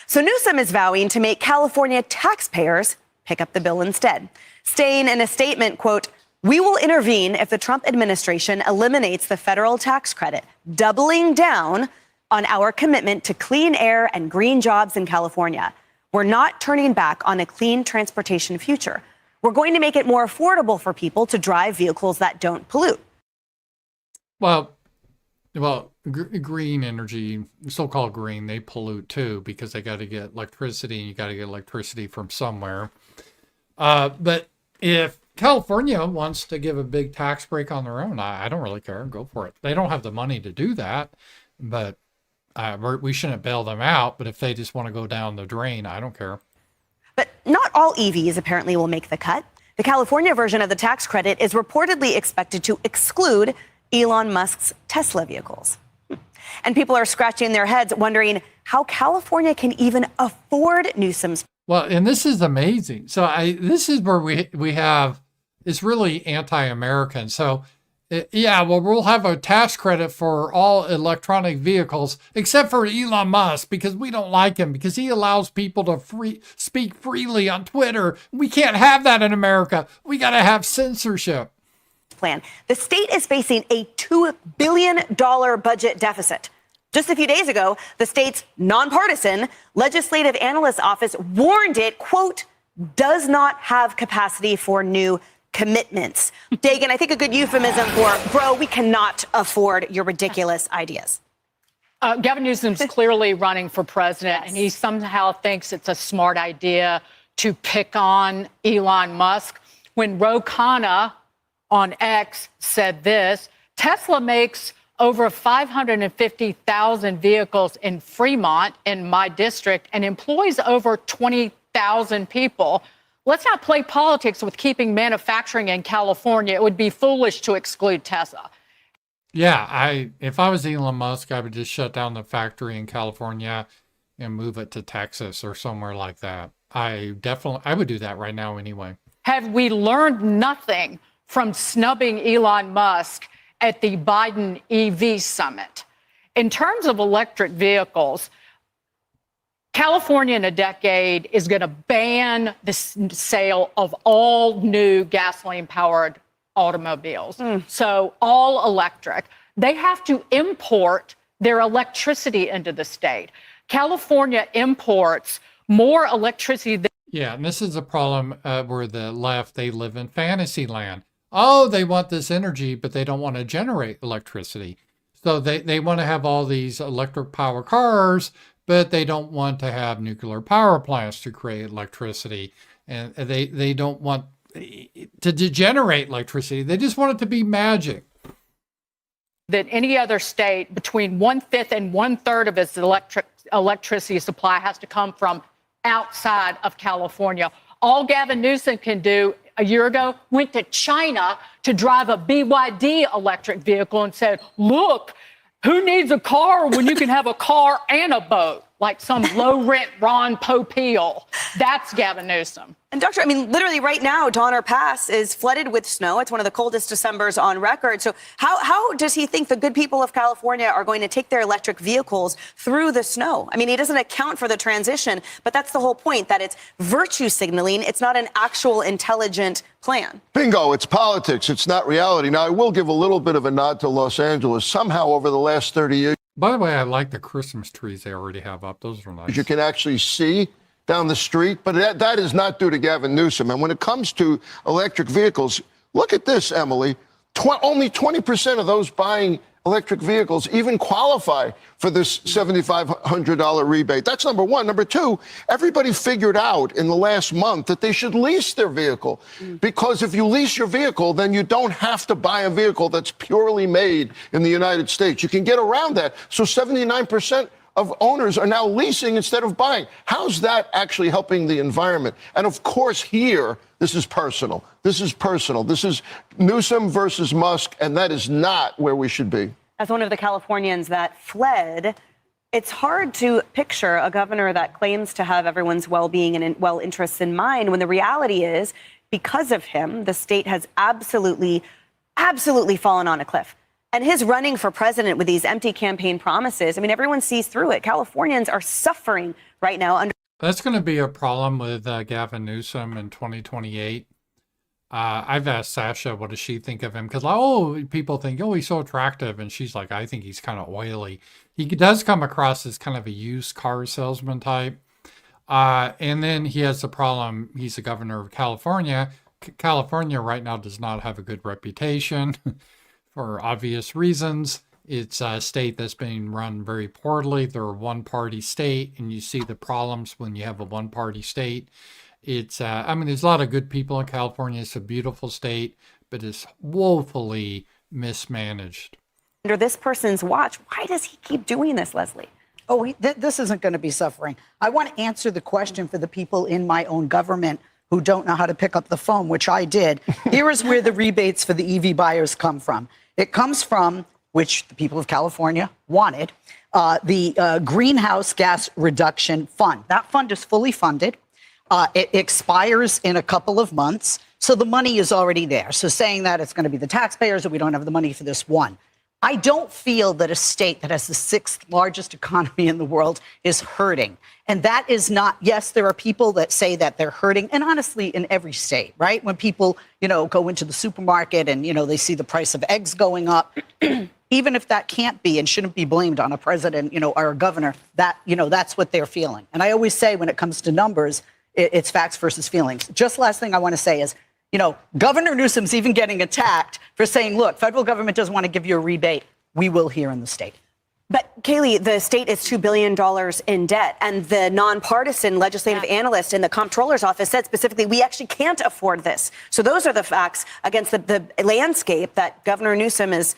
S10: So Newsom is vowing to make California taxpayers pick up the bill instead, saying in a statement, quote, "We will intervene if the Trump administration eliminates the federal tax credit, doubling down on our commitment to clean air and green jobs in California. We're not turning back on a clean transportation future. We're going to make it more affordable for people to drive vehicles that don't pollute."
S1: Well, green energy, so-called green, they pollute too because they got to get electricity, and you got to get electricity from somewhere. But if California wants to give a big tax break on their own, I don't really care. Go for it. They don't have the money to do that, but we shouldn't bail them out. But if they just want to go down the drain, I don't care.
S10: But not all EVs apparently will make the cut. The California version of the tax credit is reportedly expected to exclude Elon Musk's Tesla vehicles. And people are scratching their heads wondering how California can even afford Newsom's.
S1: Well, and this is amazing. So this is where we have, it's really anti-American. So yeah, well, we'll have a tax credit for all electronic vehicles, except for Elon Musk, because we don't like him, because he allows people to speak freely on Twitter. We can't have that in America. We got to have censorship.
S10: Plan. The state is facing a $2 billion budget deficit. Just a few days ago, the state's nonpartisan legislative analyst office warned it, quote, does not have capacity for new commitments. Dagan, I think a good euphemism for, bro, we cannot afford your ridiculous ideas.
S11: Gavin Newsom's clearly running for president, and he somehow thinks it's a smart idea to pick on Elon Musk. When Ro Khanna on X said this, Tesla makes over 550,000 vehicles in Fremont, in my district, and employs over 20,000 people. Let's not play politics with keeping manufacturing in California. It would be foolish to exclude Tesla.
S1: Yeah, if I was Elon Musk, I would just shut down the factory in California and move it to Texas or somewhere like that. I would do that right now anyway.
S11: Have we learned nothing from snubbing Elon Musk at the Biden EV summit? In terms of electric vehicles, California in a decade is going to ban the sale of all new gasoline-powered automobiles. So all electric. They have to import their electricity into the state. California imports more electricity than...
S1: Yeah, and this is a problem where the left, they live in fantasy land. Oh, they want this energy, but they don't want to generate electricity. So they want to have all these electric power cars, but they don't want to have nuclear power plants to create electricity. And they don't want to generate electricity. They just want it to be magic.
S11: That any other state, between 1/5 and 1/3 of its electricity supply has to come from outside of California. All Gavin Newsom can do a year ago, went to China to drive a BYD electric vehicle and said, look, who needs a car when you can have a car and a boat? like some low-rent Ron Popeil. That's Gavin Newsom.
S10: And Doctor, I mean, literally right now, Donner Pass is flooded with snow. It's one of the coldest Decembers on record. So how does he think the good people of California are going to take their electric vehicles through the snow? I mean, he doesn't account for the transition, but that's the whole point, that it's virtue signaling. It's not an actual intelligent plan.
S12: Bingo, it's politics. It's not reality. Now, I will give a little bit of a nod to Los Angeles. Somehow, over the last 30 years,
S1: By the way, I like the Christmas trees they already have up. Those are nice.
S12: you can actually see down the street, but that is not due to Gavin Newsom. And when it comes to electric vehicles, look at this, Emily. Only 20% of those buying electric vehicles even qualify for this $7,500 rebate. That's number one. Number two, everybody figured out in the last month that they should lease their vehicle, because if you lease your vehicle, then you don't have to buy a vehicle that's purely made in the United States. You can get around that. So 79% of owners are now leasing instead of buying. How's that actually helping the environment? And of course, here, this is personal. This is personal. This is Newsom versus Musk, and that is not where we should be.
S10: As one of the Californians that fled, it's hard to picture a governor that claims to have everyone's well-being and well interests in mind, when the reality is, because of him, the state has absolutely fallen on a cliff. And his running for president with these empty campaign promises, I mean, everyone sees through it. Californians are suffering right now under.
S1: That's going to be a problem with Gavin Newsom in 2028. I've asked Sasha, what does she think of him? Because, people think, he's so attractive. And she's like, I think he's kind of oily. He does come across as kind of a used car salesman type. And then he has the problem, he's the governor of California. California right now does not have a good reputation for obvious reasons. It's a state that's being run very poorly. They're a one-party state, and you see the problems when you have a one-party state. It's, there's a lot of good people in California. It's a beautiful state, but it's woefully mismanaged.
S10: Under this person's watch, why does he keep doing this, Leslie?
S13: This isn't going to be suffering. I want to answer the question for the people in my own government who don't know how to pick up the phone, which I did. Here is where the rebates for the EV buyers come from. It comes from, which the people of California wanted, the Greenhouse Gas Reduction Fund. That fund is fully funded. It expires in a couple of months. So the money is already there. So saying that it's going to be the taxpayers, that we don't have the money for this one. I don't feel that a state that has the 6th largest economy in the world is hurting. And that is not, yes, there are people that say that they're hurting. And honestly, in every state, right? When people, go into the supermarket and, they see the price of eggs going up, even if that can't be and shouldn't be blamed on a president, or a governor, that, that's what they're feeling. And I always say when it comes to numbers, it's facts versus feelings. Just last thing I want to say is, Governor Newsom's even getting attacked for saying, look, federal government doesn't want to give you a rebate. We will here in the state.
S10: But Kayleigh, the state is $2 billion in debt. And the nonpartisan legislative analyst in the comptroller's office said specifically, we actually can't afford this. So those are the facts against the landscape that Governor Newsom is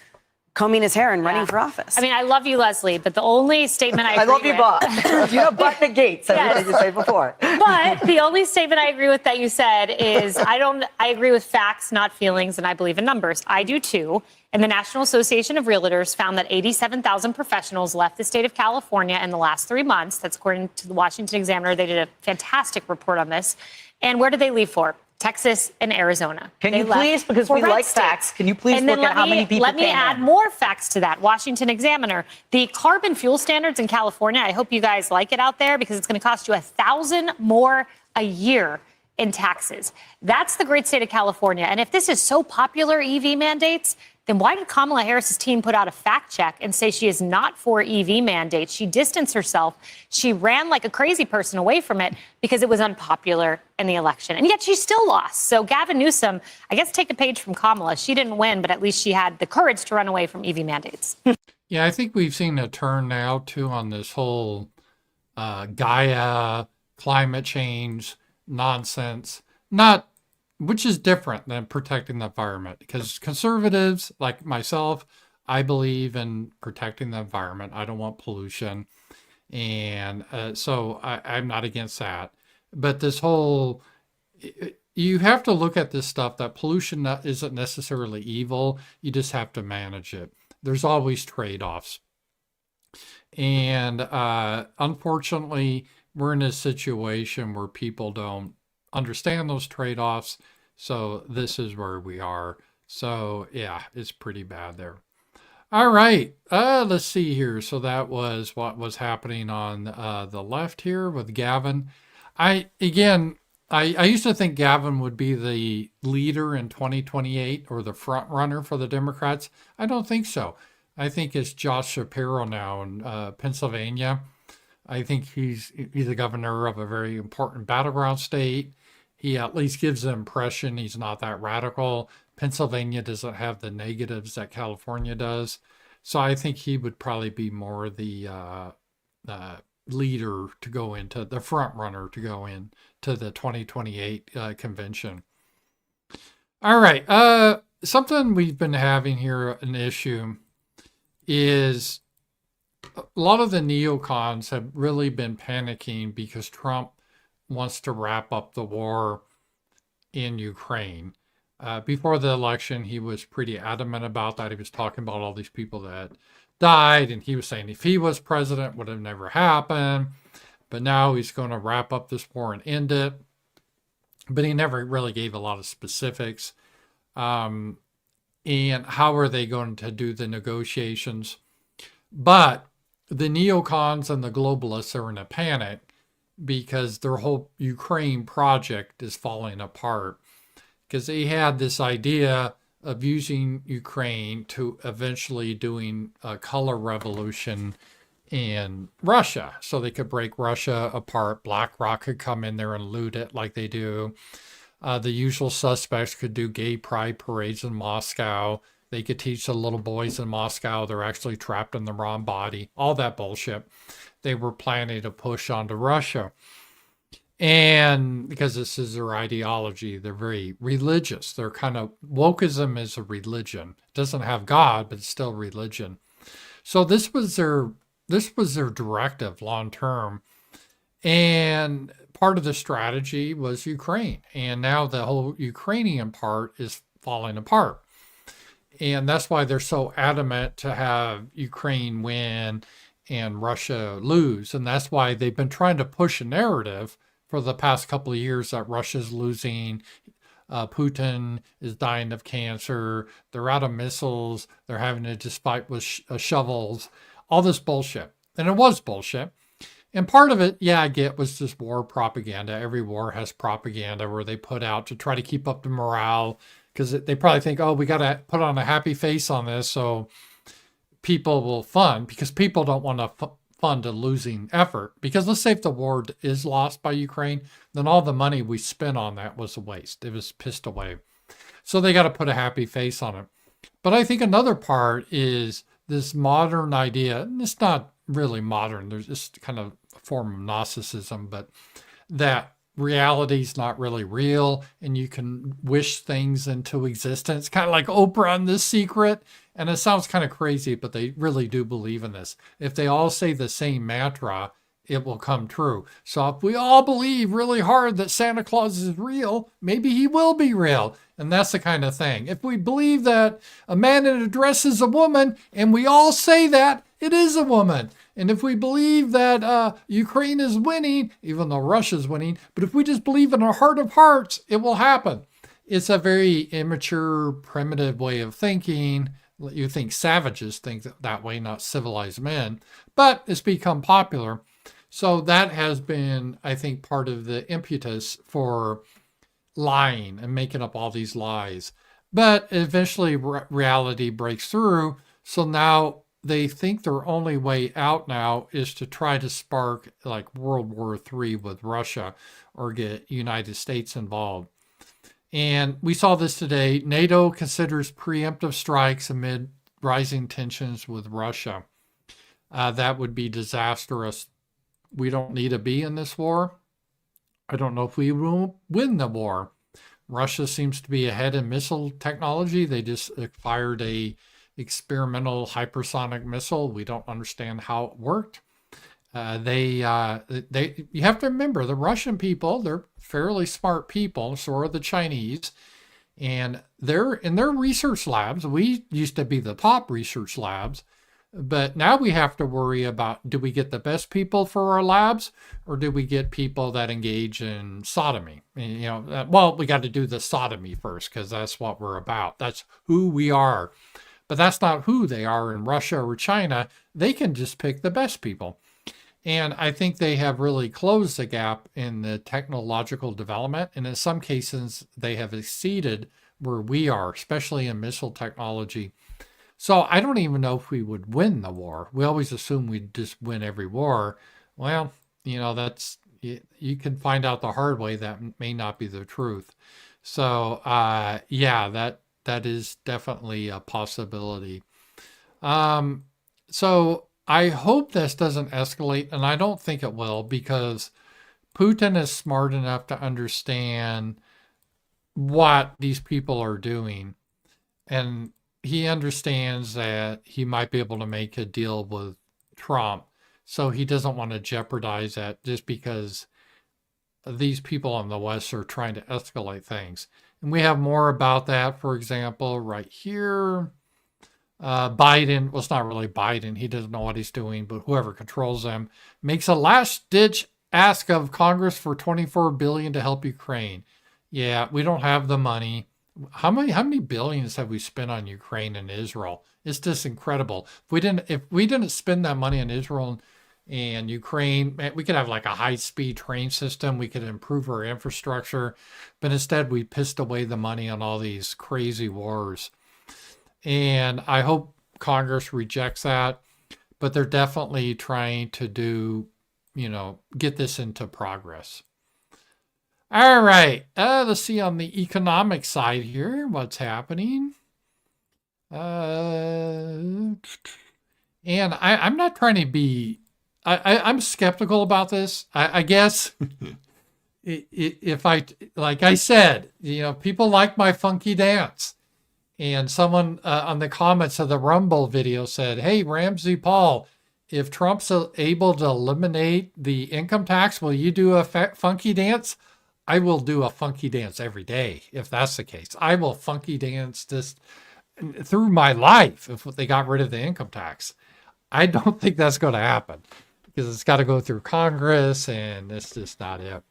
S10: combing his hair and running for office.
S14: I mean, I love you, Leslie, but the only statement I agree
S13: love you,
S14: with...
S13: Bob. You have button the gates, as you say before.
S14: But the only statement I agree with that you said is I agree with facts, not feelings, and I believe in numbers. I do too. And the National Association of Realtors found that 87,000 professionals left the state of California in the last 3 months. That's according to the Washington Examiner. They did a fantastic report on this. And where did they leave for? Texas and Arizona.
S13: Can you please, because we like facts, can you please look at how many people
S14: Let me add more facts to that. Washington Examiner. The carbon fuel standards in California, I hope you guys like it out there because it's going to cost you $1,000 more a year in taxes. That's the great state of California. And if this is so popular, EV mandates, then why did Kamala Harris's team put out a fact check and say she is not for EV mandates? She distanced herself. She ran like a crazy person away from it because it was unpopular in the election. And yet she still lost. So Gavin Newsom, I guess take a page from Kamala. She didn't win, but at least she had the courage to run away from EV mandates.
S1: Yeah, I think we've seen a turn now, too, on this whole Gaia, climate change nonsense. Which is different than protecting the environment, because conservatives like myself, I believe in protecting the environment. I don't want pollution. And so I'm not against that. But this whole, you have to look at this stuff that pollution isn't necessarily evil. You just have to manage it. There's always trade-offs. And unfortunately, we're in a situation where people don't understand those trade-offs. So this is where we are. So yeah, it's pretty bad there. All right, let's see here. So that was what was happening on the left here with Gavin. I used to think Gavin would be the leader in 2028 or the front runner for the Democrats. I don't think so. I think it's Josh Shapiro now in Pennsylvania. I think he's the governor of a very important battleground state. He at least gives the impression he's not that radical. Pennsylvania doesn't have the negatives that California does. So I think he would probably be more the leader to go into, the front runner to go in to the 2028 convention. All right. Something we've been having here, an issue, is a lot of the neocons have really been panicking because Trump wants to wrap up the war in Ukraine. Before the election, he was pretty adamant about that. He was talking about all these people that died, and he was saying if he was president, it would have never happened. But now he's going to wrap up this war and end it. But he never really gave a lot of specifics. And how are they going to do the negotiations? But the neocons and the globalists are in a panic because their whole Ukraine project is falling apart. Because they had this idea of using Ukraine to eventually doing a color revolution in Russia. So they could break Russia apart. BlackRock could come in there and loot it like they do. The usual suspects could do gay pride parades in Moscow. They could teach the little boys in Moscow they're actually trapped in the wrong body. All that bullshit they were planning to push onto Russia. And because this is their ideology, they're very religious. They're kind of, wokeism is a religion. It doesn't have God, but it's still religion. So this was their directive long term. And part of the strategy was Ukraine. And now the whole Ukrainian part is falling apart. And that's why they're so adamant to have Ukraine win and Russia lose. And that's why they've been trying to push a narrative for the past couple of years that Russia's losing, Putin is dying of cancer, they're out of missiles, they're having to just fight with shovels, all this bullshit. And it was bullshit. And part of it, yeah, I get, was just war propaganda. Every war has propaganda where they put out to try to keep up the morale, because they probably think, oh, we got to put on a happy face on this so people will fund, because people don't want to fund a losing effort. Because let's say if the war is lost by Ukraine, then all the money we spent on that was a waste. It was pissed away. So they got to put a happy face on it. But I think another part is this modern idea, and it's not really modern, there's just kind of a form of Gnosticism, but that reality is not really real and you can wish things into existence, kind of like Oprah and The Secret. And it sounds kind of crazy, but they really do believe in this. If they all say the same mantra, it will come true. So if we all believe really hard that Santa Claus is real, maybe he will be real. And that's the kind of thing. If we believe that a man in a dress is a woman, and we all say that, it is a woman. And if we believe that Ukraine is winning, even though Russia's winning, but if we just believe in our heart of hearts, it will happen. It's a very immature, primitive way of thinking. You think savages think that way, not civilized men, but it's become popular. So that has been, I think, part of the impetus for lying and making up all these lies. But eventually reality breaks through. So now they think their only way out now is to try to spark like World War III with Russia or get United States involved. And we saw this today. NATO considers preemptive strikes amid rising tensions with Russia. That would be disastrous. We don't need to be in this war. I don't know if we will win the war. Russia seems to be ahead in missile technology. They just fired a experimental hypersonic missile. We don't understand how it worked. You have to remember, the Russian people, they're fairly smart people, so are the Chinese. And they're in their research labs. We used to be the top research labs. But now we have to worry about, do we get the best people for our labs, or do we get people that engage in sodomy? Well, we got to do the sodomy first, because that's what we're about. That's who we are. But that's not who they are in Russia or China. They can just pick the best people. And I think they have really closed the gap in the technological development. And in some cases, they have exceeded where we are, especially in missile technology. So I don't even know if we would win the war. We always assume we'd just win every war. Well, that's, you can find out the hard way that may not be the truth. So yeah, that is definitely a possibility. So I hope this doesn't escalate, and I don't think it will, because Putin is smart enough to understand what these people are doing. And he understands that he might be able to make a deal with Trump. So he doesn't want to jeopardize that just because these people in the West are trying to escalate things. And we have more about that, for example, right here. Biden, well, it's not really Biden. He doesn't know what he's doing, but whoever controls them makes a last-ditch ask of Congress for $24 billion to help Ukraine. Yeah, we don't have the money. How many billions have we spent on Ukraine and Israel? It's just incredible. If we didn't spend that money on Israel and Ukraine, we could have like a high-speed train system. We could improve our infrastructure, but instead we pissed away the money on all these crazy wars. And I hope Congress rejects that, but they're definitely trying to do, get this into progress. All right, let's see on the economic side here, what's happening. And I'm not trying to be, I'm skeptical about this. I guess if like I said, people like my funky dance. And someone on the comments of the Rumble video said, hey, RAMZPAUL, if Trump's able to eliminate the income tax, will you do a funky dance? I will do a funky dance every day, if that's the case. I will funky dance just through my life if they got rid of the income tax. I don't think that's going to happen because it's got to go through Congress, and it's just not it.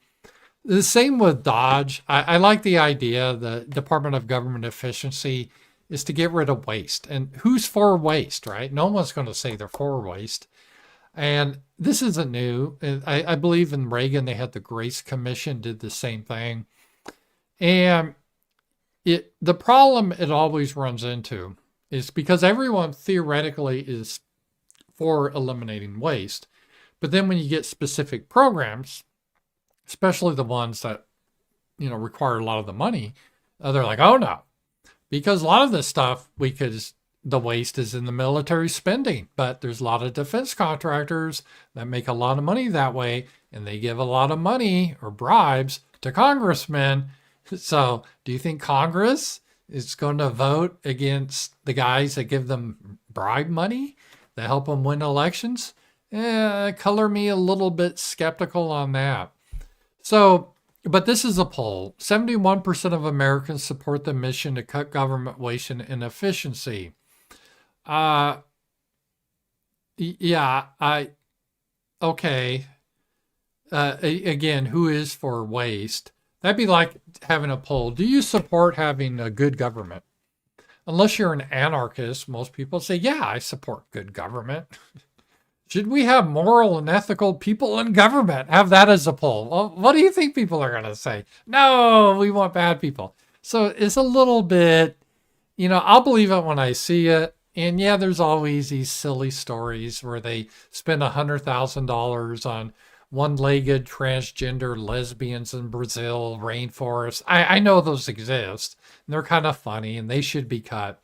S1: The same with Dodge. I like the idea, the Department of Government Efficiency is to get rid of waste. And who's for waste, right? No one's going to say they're for waste. And this isn't new. I believe in Reagan, they had the Grace Commission, did the same thing. And the problem it always runs into is because everyone theoretically is for eliminating waste. But then when you get specific programs, especially the ones that, require a lot of the money, they're like, oh no, because a lot of this stuff the waste is in the military spending, but there's a lot of defense contractors that make a lot of money that way, and they give a lot of money or bribes to congressmen. So do you think Congress is going to vote against the guys that give them bribe money that help them win elections? Color me a little bit skeptical on that. So, but this is a poll. 71% of Americans support the mission to cut government waste and inefficiency. Okay. Again, who is for waste? That'd be like having a poll. Do you support having a good government? Unless you're an anarchist, most people say, yeah, I support good government. Should we have moral and ethical people in government? Have that as a poll. Well, what do you think people are going to say? No, we want bad people. So it's a little bit, I'll believe it when I see it. And yeah, there's always these silly stories where they spend $100,000 on one-legged transgender lesbians in Brazil, rainforest. I know those exist. And they're kind of funny and they should be cut.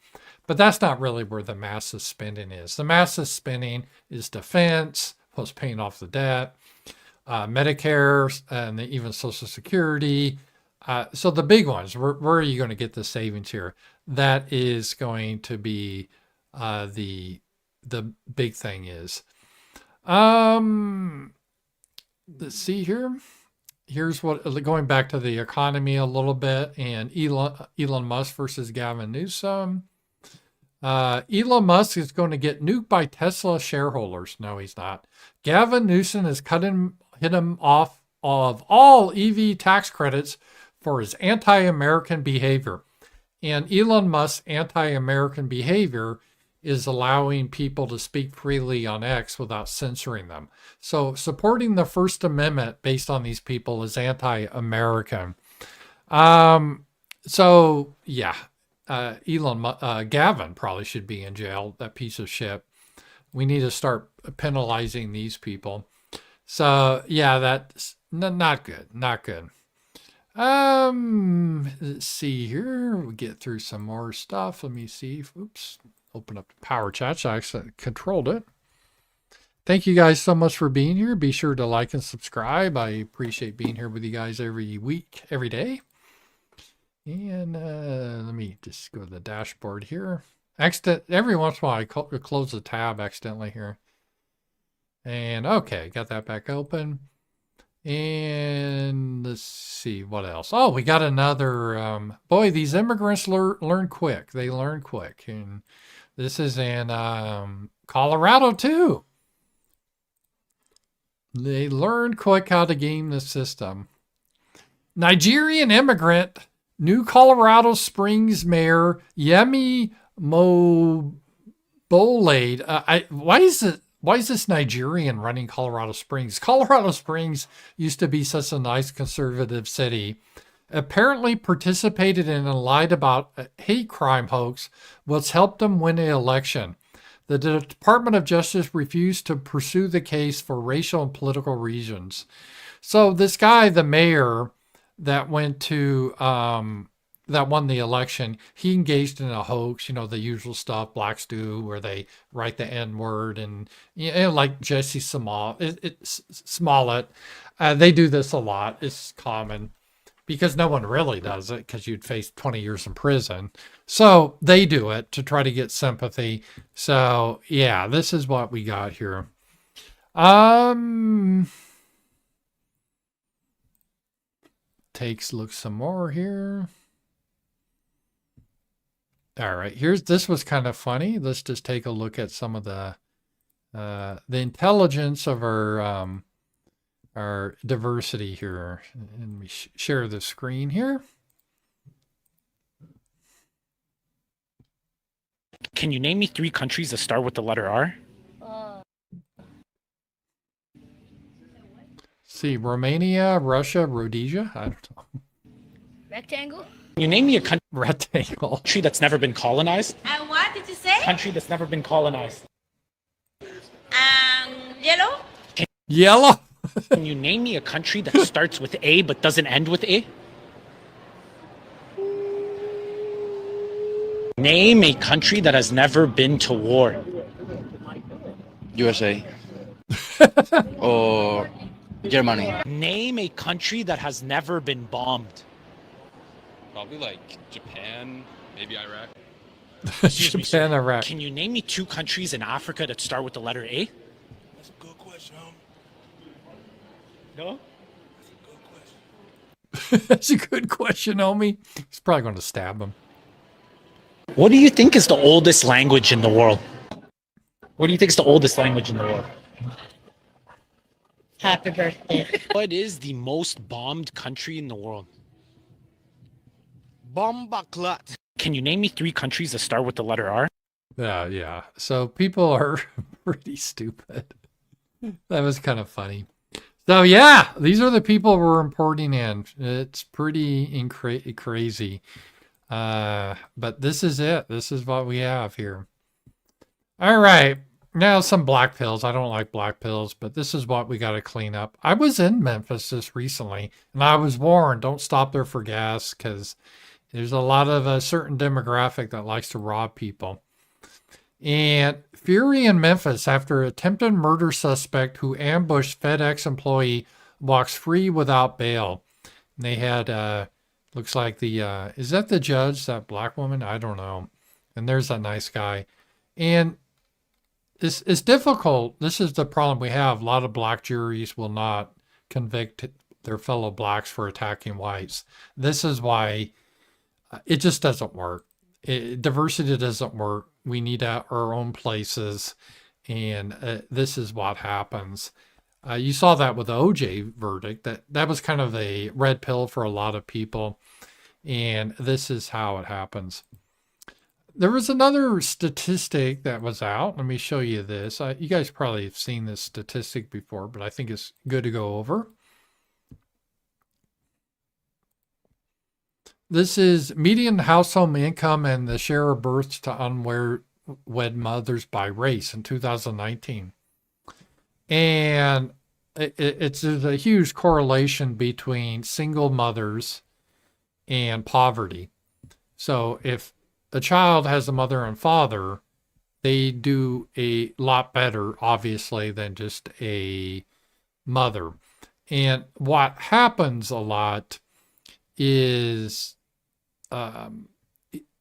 S1: But that's not really where the massive spending is. The massive spending is defense, plus paying off the debt, Medicare, and even Social Security. So the big ones, where are you going to get the savings here? That is going to be the big thing is. Let's see here. Here's what, going back to the economy a little bit, and Elon Musk versus Gavin Newsom. Elon Musk is going to get nuked by Tesla shareholders. No, he's not. Gavin Newsom has hit him off of all EV tax credits for his anti-American behavior. And Elon Musk's anti-American behavior is allowing people to speak freely on X without censoring them. So supporting the First Amendment based on these people is anti-American. So yeah, Gavin probably should be in jail, that piece of shit. We need to start penalizing these people. So yeah, that's not good, not good. Let's see here. We get through some more stuff. Let me see. Oops. Open up the Powerchats. I actually controlled it. Thank you guys so much for being here. Be sure to like and subscribe. I appreciate being here with you guys every week, every day. And let me just go to the dashboard here. Every once in a while I close the tab accidentally here. And okay, got that back open. And let's see what else. Oh, we got another. Boy, these immigrants learn quick. They learn quick. And this is in Colorado too. They learned quick how to game the system. Nigerian immigrant, new Colorado Springs Mayor Yemi Mobolade. Why is this Nigerian running Colorado Springs? Colorado Springs used to be such a nice conservative city. Apparently participated in and lied about a hate crime hoax, which helped him win the election. The Department of Justice refused to pursue the case for racial and political reasons. So this guy, the mayor that went to that won the election, he engaged in a hoax, the usual stuff blacks do, where they write the N-word and like Jesse Smollett. They do this a lot. It's common because no one really does it because you'd face 20 years in prison. So they do it to try to get sympathy. So yeah, this is what we got here. Look some more here. All right, this was kind of funny. Let's just take a look at some of the intelligence of our diversity here. And we share the screen here.
S15: Can you name me 3 countries that start with the letter R?
S1: See, Romania, Russia, Rhodesia. I don't know.
S16: Rectangle?
S15: Can you name me a
S1: rectangle
S15: country that's never been colonized?
S16: And what did you say?
S15: Country that's never been colonized.
S16: Yellow?
S1: Yellow?
S15: Can you name me a country that starts with A but doesn't end with A? Name a country that has never been to war.
S17: USA. Or Germany.
S15: Name a country that has never been bombed.
S17: Probably like Japan, maybe Iraq.
S1: Japan, Iraq.
S15: Can you name me 2 countries in Africa that start with the letter A?
S17: That's a good question,
S15: No?
S1: That's a good question, homie. He's probably going to stab him.
S15: What do you think is the oldest language in the world? What do you think is the oldest language in the world?
S16: Happy birthday.
S15: What is the most bombed country in the world?
S17: Bombaklat.
S15: Can you name me 3 countries that start with the letter R?
S1: Yeah. So people are pretty stupid. That was kind of funny. So yeah, these are the people we're importing in. It's pretty crazy. But this is it. This is what we have here. All right. Now some black pills. I don't like black pills, but this is what we got to clean up. I was in Memphis just recently, and I was warned, don't stop there for gas because there's a lot of a certain demographic that likes to rob people. And fury in Memphis after attempted murder suspect who ambushed FedEx employee walks free without bail. And they had, looks like the, is that the judge, that black woman? I don't know. And there's that nice guy. And it's difficult. This is the problem we have. A lot of black juries will not convict their fellow blacks for attacking whites. This is why it just doesn't work. Diversity doesn't work. we need our own places. And this is what happens. You saw that with the OJ verdict. That was kind of a red pill for a lot of people. And this is how it happens. There was another statistic that was out. Let me show you this. You guys probably have seen this statistic before, but I think it's good to go over. This is median household income and the share of births to unwed mothers by race in 2019. And there's a huge correlation between single mothers and poverty. So if a child has a mother and father, they do a lot better, obviously, than just a mother. And what happens a lot is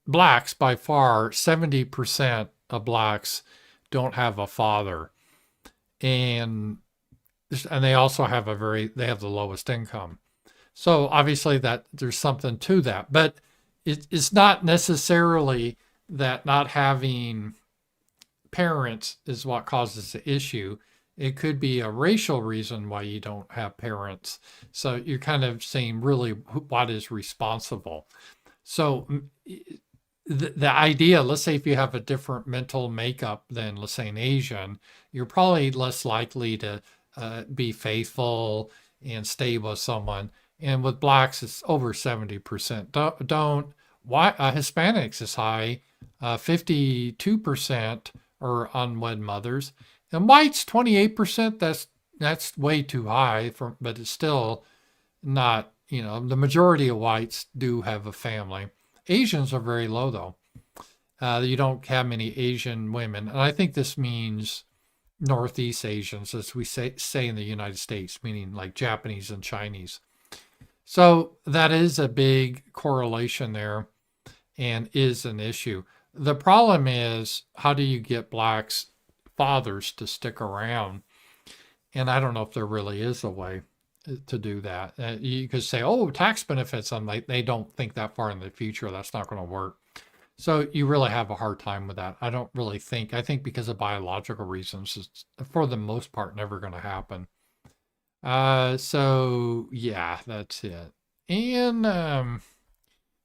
S1: blacks, by far, 70% of blacks don't have a father. And they also have they have the lowest income. So obviously that there's something to that, but it's not necessarily that not having parents is what causes the issue. It could be a racial reason why you don't have parents. So you're kind of saying really what is responsible. So the idea, let's say if you have a different mental makeup than, let's say, an Asian, you're probably less likely to be faithful and stay with someone. And with blacks, it's over 70%. Hispanics is high, 52% are unwed mothers. And whites, 28%, that's way too high, but it's still not, the majority of whites do have a family. Asians are very low, though. You don't have many Asian women. And I think this means Northeast Asians, as we say in the United States, meaning like Japanese and Chinese. So that is a big correlation there and is an issue. The problem is, how do you get blacks fathers to stick around? And I don't know if there really is a way to do that. You could say, oh, tax benefits, and they don't think that far in the future. That's not going to work. So you really have a hard time with that. I don't really think. I think because of biological reasons, it's for the most part never going to happen. So yeah, that's it. And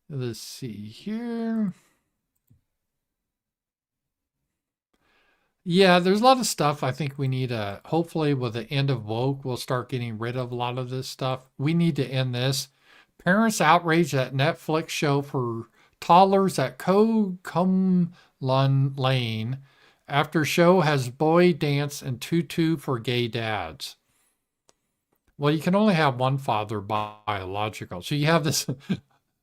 S1: let's see here. Yeah, there's a lot of stuff I think we need to, hopefully with the end of woke, we'll start getting rid of a lot of this stuff. We need to end this. Parents outraged at Netflix show for toddlers at Cum Lane after show has boy dance and tutu for gay dads. Well, you can only have one father biological. So you have this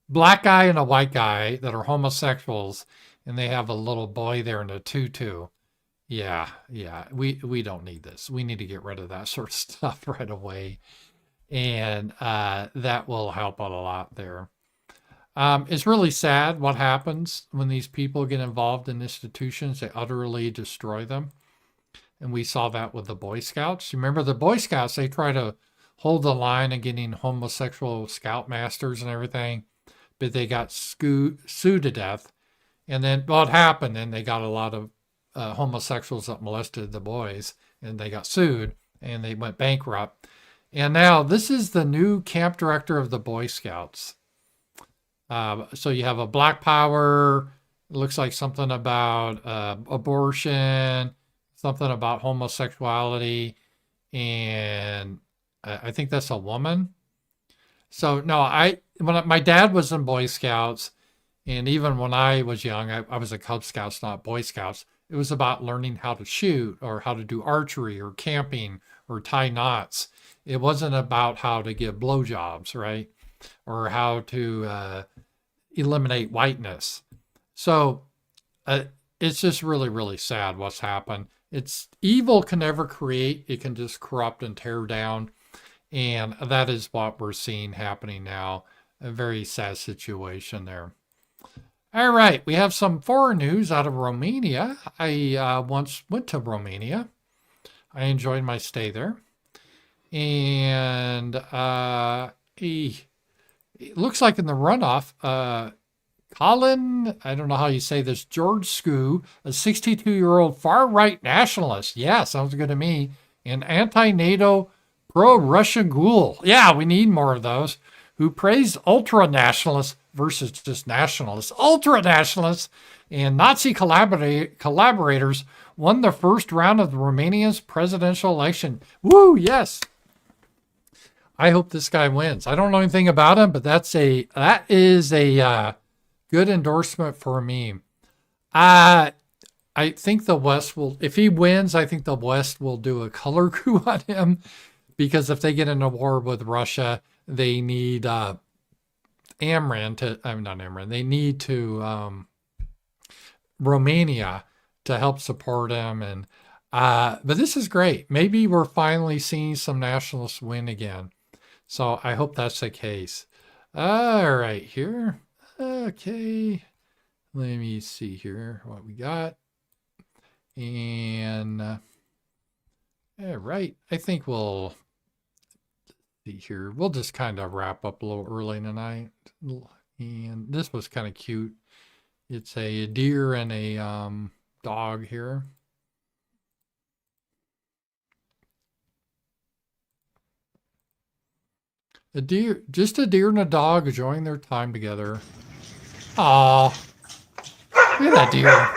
S1: black guy and a white guy that are homosexuals, and they have a little boy there in a tutu. Yeah, we don't need this. We need to get rid of that sort of stuff right away. And that will help out a lot there. It's really sad what happens when these people get involved in institutions. They utterly destroy them. And we saw that with the Boy Scouts. You remember the Boy Scouts, they try to hold the line of getting homosexual scoutmasters and everything, but they got sued to death. And then what happened? Then they got a lot of homosexuals that molested the boys, and they got sued, and they went bankrupt. And now this is the new camp director of the Boy Scouts. So you have a Black Power, it looks like something about abortion, something about homosexuality, and I think that's a woman. So no, when my dad was in Boy Scouts, and even when I was young, I was a Cub Scouts, not Boy Scouts. It was about learning how to shoot or how to do archery or camping or tie knots. It wasn't about how to give blowjobs, right? Or how to eliminate whiteness. So it's just really, really sad what's happened. Evil can never create. It can just corrupt and tear down. And that is what we're seeing happening now. A very sad situation there. All right, we have some foreign news out of Romania. I once went to Romania. I enjoyed my stay there. And it looks like in the runoff, Colin, I don't know how you say this, George Skoo, a 62-year-old far-right nationalist. Yeah, sounds good to me. An anti-NATO, pro-Russian ghoul. Yeah, we need more of those. Who praised ultra-nationalists versus just nationalists. Ultra-nationalists and Nazi collaborators won the first round of the Romania's presidential election. Woo, yes. I hope this guy wins. I don't know anything about him, but that is a good endorsement for me. I think the West will, if he wins, I think the West will do a color coup on him, because if they get in a war with Russia, they need they need to Romania to help support him. And but this is great. Maybe we're finally seeing some nationalists win again. So I hope that's the case. All right, here. Okay. Let me see here what we got. And all right, I think we'll see here. We'll just kind of wrap up a little early tonight. And this was kind of cute. It's a deer and a dog here. Just a deer and a dog enjoying their time together. Aw, look at that deer.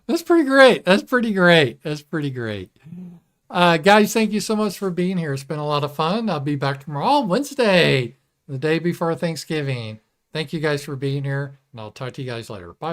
S1: That's pretty great. That's pretty great. That's pretty great. Guys, thank you so much for being here. It's been a lot of fun. I'll be back tomorrow, Wednesday, the day before Thanksgiving. Thank you guys for being here, and I'll talk to you guys later. Bye.